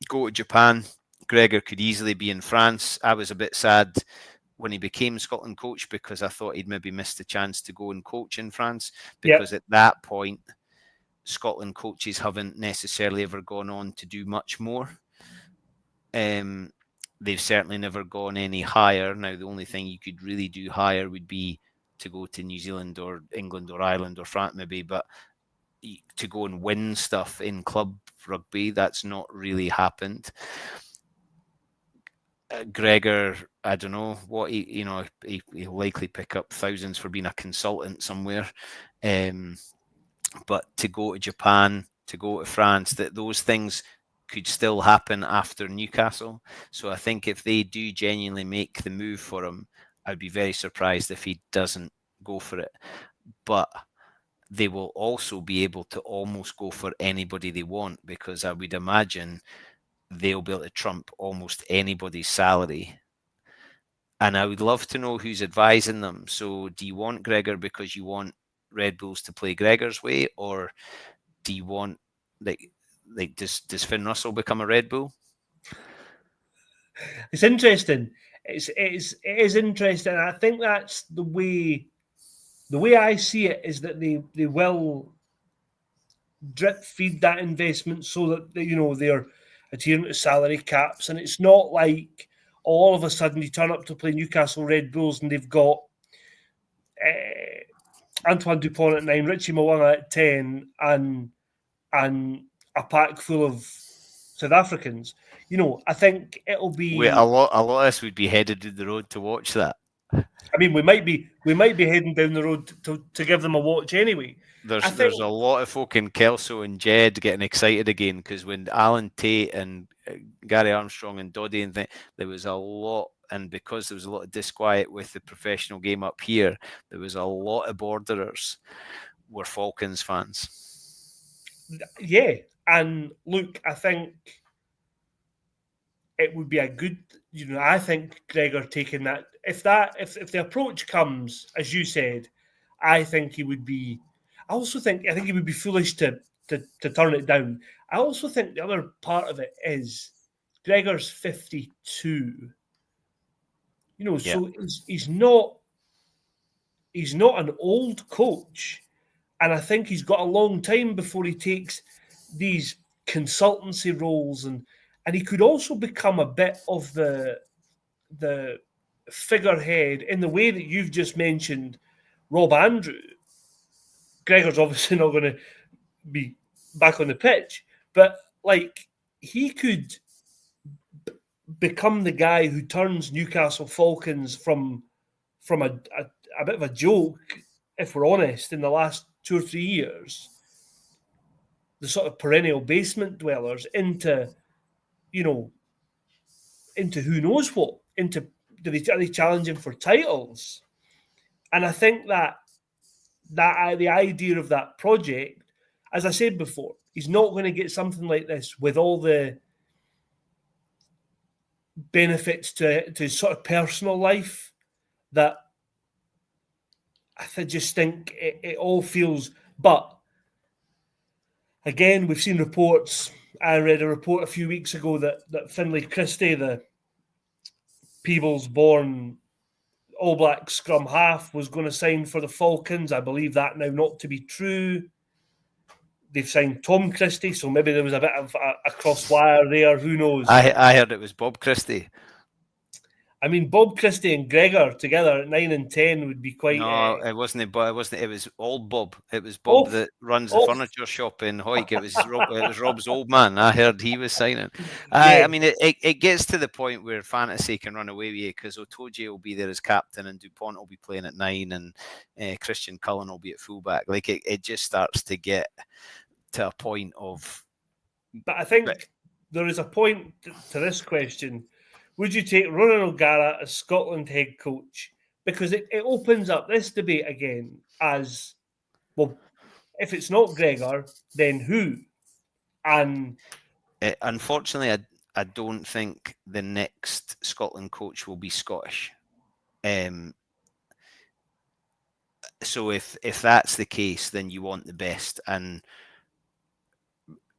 go to Japan. Gregor could easily be in France. I was a bit sad when he became Scotland coach, because I thought he'd maybe missed the chance to go and coach in France, because at that point, Scotland coaches haven't necessarily ever gone on to do much more. They've certainly never gone any higher. Now, the only thing you could really do higher would be to go to New Zealand or England or Ireland or France maybe, but to go and win stuff in club rugby, that's not really happened. Gregor, I don't know what he'll likely pick up thousands for being a consultant somewhere. But to go to Japan, to go to France, that those things could still happen after Newcastle. So I think if they do genuinely make the move for him, I'd be very surprised if he doesn't go for it. But they will also be able to almost go for anybody they want, because I would imagine they'll be able to trump almost anybody's salary. And I would love to know who's advising them. So do you want Gregor because you want Red Bulls to play Gregor's way, or do you want like does Finn Russell become a Red Bull? It's interesting. It is interesting. I think that's the way I see it, is that they will drip feed that investment so that they're adhering to salary caps, and it's not like all of a sudden you turn up to play Newcastle Red Bulls and they've got Antoine Dupont at 9, Richie Mwanga at 10, and a pack full of South Africans. I think it'll be a lot of us would be headed to the road to watch that. I mean, we might be heading down the road to give them a watch anyway. There's a lot of folk in Kelso and Jed getting excited again, because when Alan Tate and Gary Armstrong and Doddy and there was a lot, and because there was a lot of disquiet with the professional game up here, there was a lot of borderers were Falcons fans. Yeah, and look, I think it would be a good, I think Gregor taking that. If the approach comes, as you said, I think he would be. I think he would be foolish to turn it down. I also think the other part of it is Gregor's 52. So he's not an old coach, and I think he's got a long time before he takes these consultancy roles, and he could also become a bit of the figurehead in the way that you've just mentioned Rob Andrew. Gregor's obviously not going to be back on the pitch, but he could become the guy who turns Newcastle Falcons from a bit of a joke, if we're honest, in the last 2 or 3 years, the sort of perennial basement dwellers, into who knows what, are they challenging for titles? And I think that the idea of that project, as I said before, he's not going to get something like this with all the benefits to sort of personal life that I just think it all feels. But again, we've seen reports. I read a report a few weeks ago that Finlay Christie, the Peebles-born All Black scrum half, was going to sign for the Falcons. I believe that now not to be true. They've signed Tom Christie, so maybe there was a bit of a cross wire there. Who knows? I heard it was Bob Christie. I mean, Bob Christie and Gregor together at 9 and 10 would be quite. No, it wasn't. It wasn't. It was old Bob. It was Bob that runs the furniture shop in Hoyk. It was Rob's old man. I heard he was signing. I mean, it gets to the point where fantasy can run away with you, because Otoji will be there as captain, and Dupont will be playing at 9, and Christian Cullen will be at fullback. It just starts to get to a point of. But I think there is a point to this question. Would you take Ronan O'Gara as Scotland head coach? Because it opens up this debate again as, well, if it's not Gregor, then who? And unfortunately, I don't think the next Scotland coach will be Scottish. So if that's the case, then you want the best, and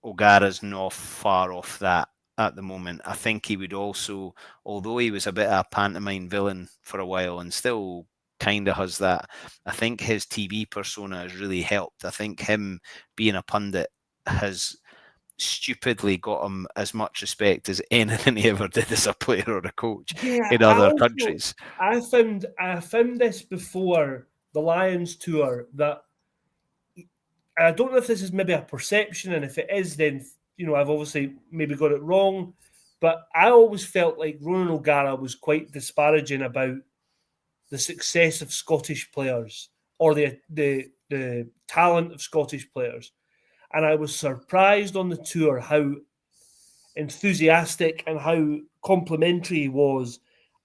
O'Gara's not far off that at the moment. I think he would also, although he was a bit of a pantomime villain for a while and still kind of has that, I think his TV persona has really helped. I think him being a pundit has stupidly got him as much respect as anything he ever did as a player or a coach in other countries. I found this before the Lions tour, that I don't know if this is maybe a perception, and if it is, then I've obviously maybe got it wrong, but I always felt like Ronan O'Gara was quite disparaging about the success of Scottish players, or the talent of Scottish players. And I was surprised on the tour how enthusiastic and how complimentary he was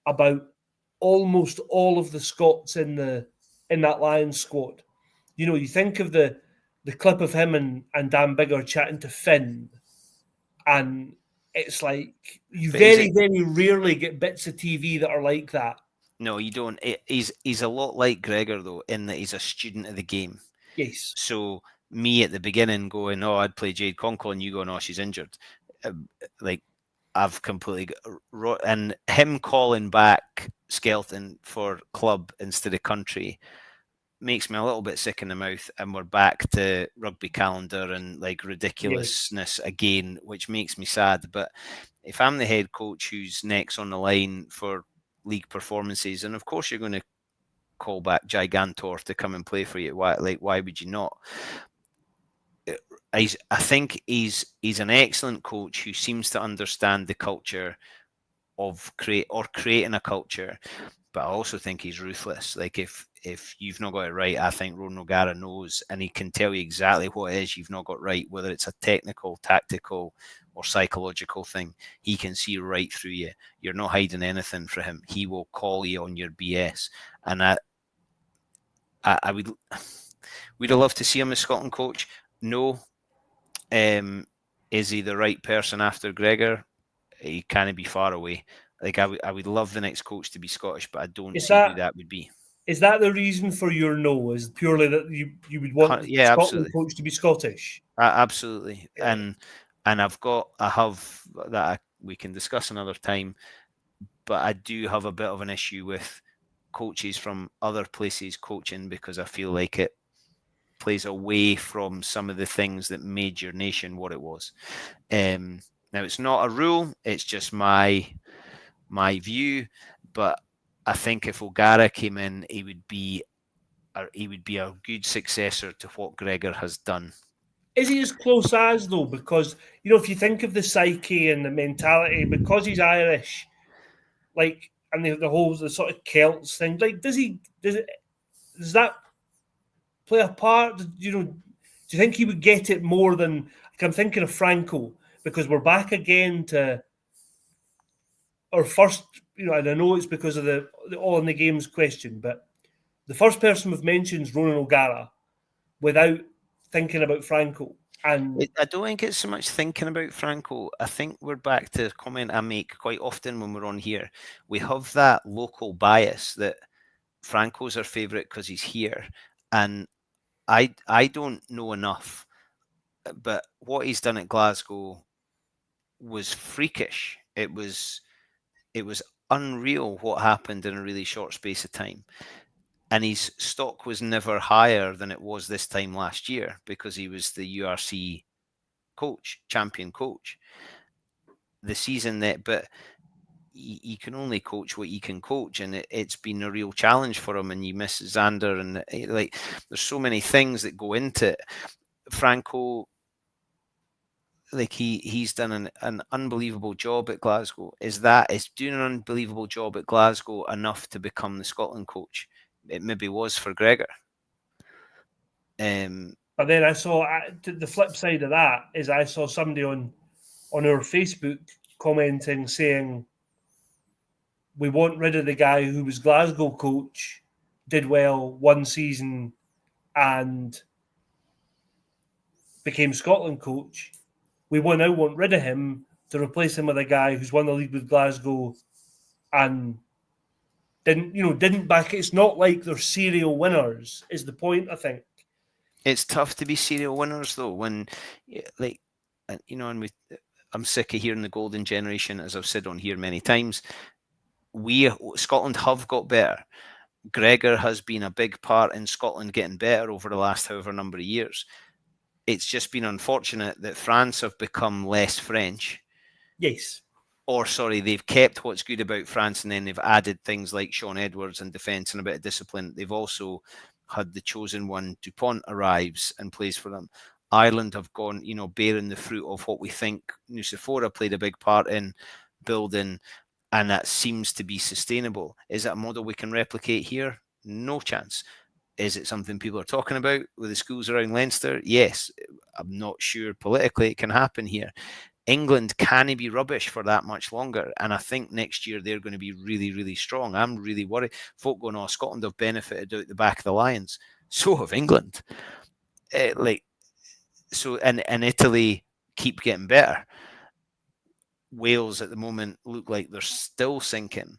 about almost all of the Scots in that Lions squad. You think of the clip of him and Dan Biggar chatting to Finn, and it's like you But very, very rarely get bits of TV that are like that. No, you don't. He's a lot like Gregor, though, in that he's a student of the game. Yes. So me at the beginning going, oh, I'd play Jade Conkle, and you going, oh, she's injured. Like, I've completely and him calling back Skelton for club instead of country makes me a little bit sick in the mouth, and we're back to rugby calendar and like ridiculousness again, which makes me sad. But if I'm the head coach who's next on the line for league performances, and of course you're going to call back Gigantor to come and play for you. Why would you not? I think he's an excellent coach who seems to understand the culture of creating a culture, but I also think he's ruthless. Like if you've not got it right, I think Ronan O'Gara knows, and he can tell you exactly what it is you've not got right, whether it's a technical, tactical, or psychological thing. He can see right through you. You're not hiding anything from him. He will call you on your BS, and I would have loved to see him as Scotland coach. No, is he the right person after Gregor? He can't be far away. Like I would love the next coach to be Scottish, but I don't see who that would be. Is that the reason for your no? Is purely that you would want the Scotland absolutely. coach to be Scottish? Absolutely, and I have that we can discuss another time, but I do have a bit of an issue with coaches from other places coaching, because I feel like it plays away from some of the things that made your nation what it was. Now, it's not a rule, it's just my view, but I think if O'Gara came in, he would be a good successor to what Gregor has done. Is he as close as, though? Because, you know, if you think of the psyche and the mentality, because he's Irish, like, and the sort of Celts thing, like, does that play a part? You know, do you think he would get it more than, like, I'm thinking of Franco, because we're back again to our first, you know, and I know it's because of the all in the games question, but the first person we've mentioned is Ronan O'Gara without thinking about Franco. And I don't think it's so much thinking about Franco. I think we're back to a comment I make quite often when we're on here. We have that local bias that Franco's our favourite because he's here. And I don't know enough, but what he's done at Glasgow was freakish. It was unreal what happened in a really short space of time. And his stock was never higher than it was this time last year, because he was the URC coach, champion coach. The season that, but you can only coach what you can coach, and it's been a real challenge for him. And you miss Xander, and like there's so many things that go into it. Franco, like he's done an unbelievable job at Glasgow. Is doing an unbelievable job at Glasgow enough to become the Scotland coach? It maybe was for Gregor. But then I saw the flip side of that is I saw somebody on our Facebook commenting saying, we want rid of the guy who was Glasgow coach, did well one season and became Scotland coach. We now want rid of him to replace him with a guy who's won the league with Glasgow and didn't back. It's not like they're serial winners, is the point, I think. It's tough to be serial winners, though, when, like, you know, and I'm sick of hearing the golden generation, as I've said on here many times. Scotland have got better. Gregor has been a big part in Scotland getting better over the last however number of years. It's just been unfortunate that France have become less French. Yes. Or, sorry, they've kept what's good about France, and then they've added things like Sean Edwards and defence and a bit of discipline. They've also had the chosen one, Dupont, arrives and plays for them. Ireland have gone, bearing the fruit of what we think Nucifora played a big part in building, and that seems to be sustainable. Is that a model we can replicate here? No chance. Is it something people are talking about with the schools around Leinster? Yes. I'm not sure politically it can happen here. England can't be rubbish for that much longer. And I think next year they're going to be really, really strong. I'm really worried. Folk going, oh, Scotland have benefited out the back of the Lions. So have England. And Italy keep getting better. Wales at the moment look like they're still sinking.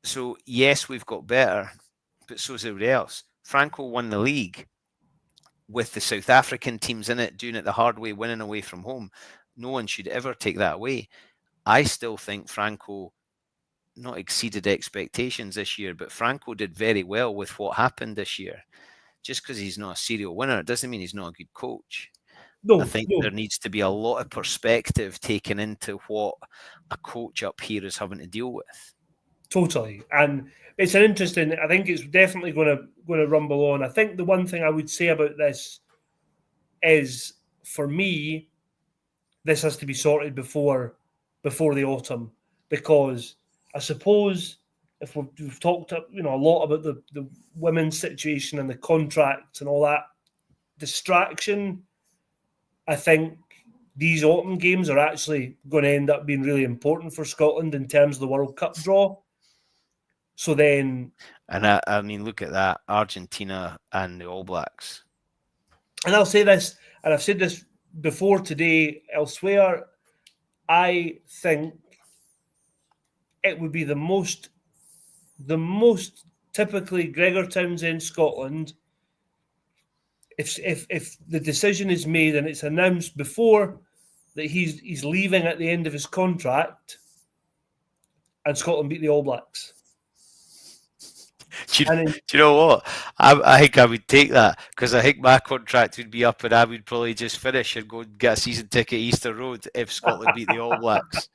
So yes, we've got better, but so's everybody else. Franco won the league with the South African teams in it, doing it the hard way, winning away from home. No one should ever take that away. I still think Franco not exceeded expectations this year, but Franco did very well with what happened this year. Just because he's not a serial winner, it doesn't mean he's not a good coach. I think there needs to be a lot of perspective taken into what a coach up here is having to deal with. Totally, and it's an interesting. I think it's definitely going to rumble on. I think the one thing I would say about this is, for me, this has to be sorted before the autumn, because I suppose if we've talked a lot about the women's situation and the contracts and all that distraction, I think these autumn games are actually going to end up being really important for Scotland in terms of the World Cup draw. So then, and I mean, look at that, Argentina and the All Blacks. And I'll say this, and I've said this before today elsewhere, I think it would be the most typically Gregor Townsend Scotland if the decision is made and it's announced before that he's leaving at the end of his contract and Scotland beat the All Blacks. Do you know what? I think I would take that, because I think my contract would be up and I would probably just finish and go and get a season ticket Easter Road if Scotland beat the All Blacks.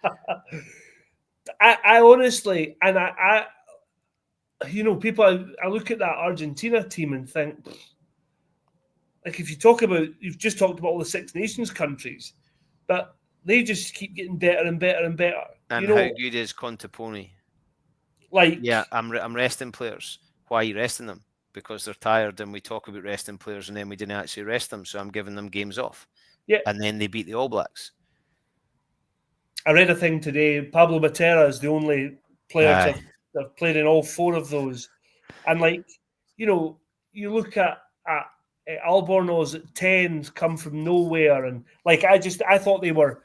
I honestly, and I people, I look at that Argentina team and think, like, if you talk about, you've just talked about all the Six Nations countries, but they just keep getting better and better and better. And how good is Contapone? Like, yeah, I'm resting players. Why are you resting them? Because they're tired, and we talk about resting players, and then we didn't actually rest them, so I'm giving them games off. Yeah, and then they beat the All Blacks. I read a thing today. Pablo Matera is the only player to have played in all four of those, and you look at Albornoz at 10 come from nowhere, and I thought they were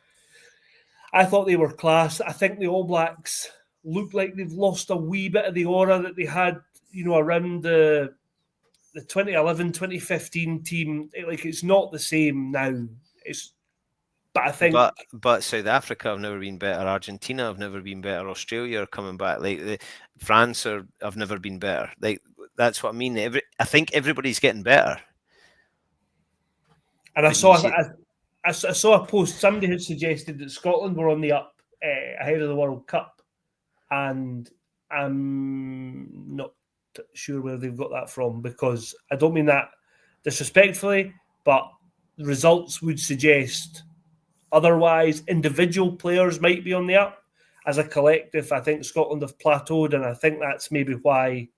class. I think the All Blacks look like they've lost a wee bit of the aura that they had, around the 2011, 2015 team. It's not the same now. But I think, but South Africa have never been better. Argentina have never been better. Australia are coming back. France have never been better. That's what I mean. I think everybody's getting better. And I saw a post. Somebody had suggested that Scotland were on the up ahead of the World Cup, and I'm not sure where they've got that from, because I don't mean that disrespectfully, but the results would suggest otherwise. Individual players might be on the up. As a collective, I think Scotland have plateaued, and I think that's maybe why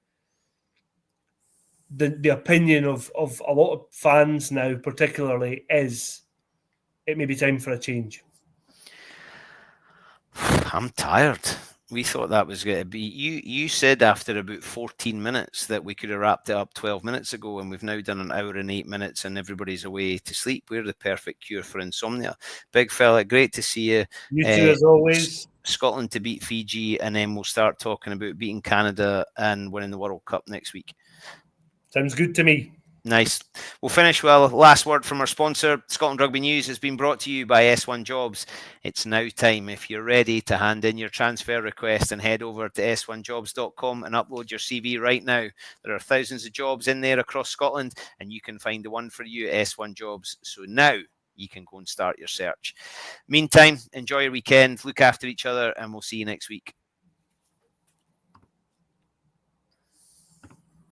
the opinion of a lot of fans now, particularly, is it may be time for a change. I'm tired. We thought that was going to be... You said after about 14 minutes that we could have wrapped it up 12 minutes ago, and we've now done an hour and 8 minutes and everybody's away to sleep. We're the perfect cure for insomnia. Big fella, great to see you. You too, as always. Scotland to beat Fiji, and then we'll start talking about beating Canada and winning the World Cup next week. Sounds good to me. Nice. We'll finish well. Last word from our sponsor. Scotland Rugby News has been brought to you by S1 Jobs. It's now time, if you're ready, to hand in your transfer request and head over to s1jobs.com and upload your CV right now. There are thousands of jobs in there across Scotland, and you can find the one for you at S1 Jobs. So now you can go and start your search. Meantime, enjoy your weekend, look after each other, and we'll see you next week.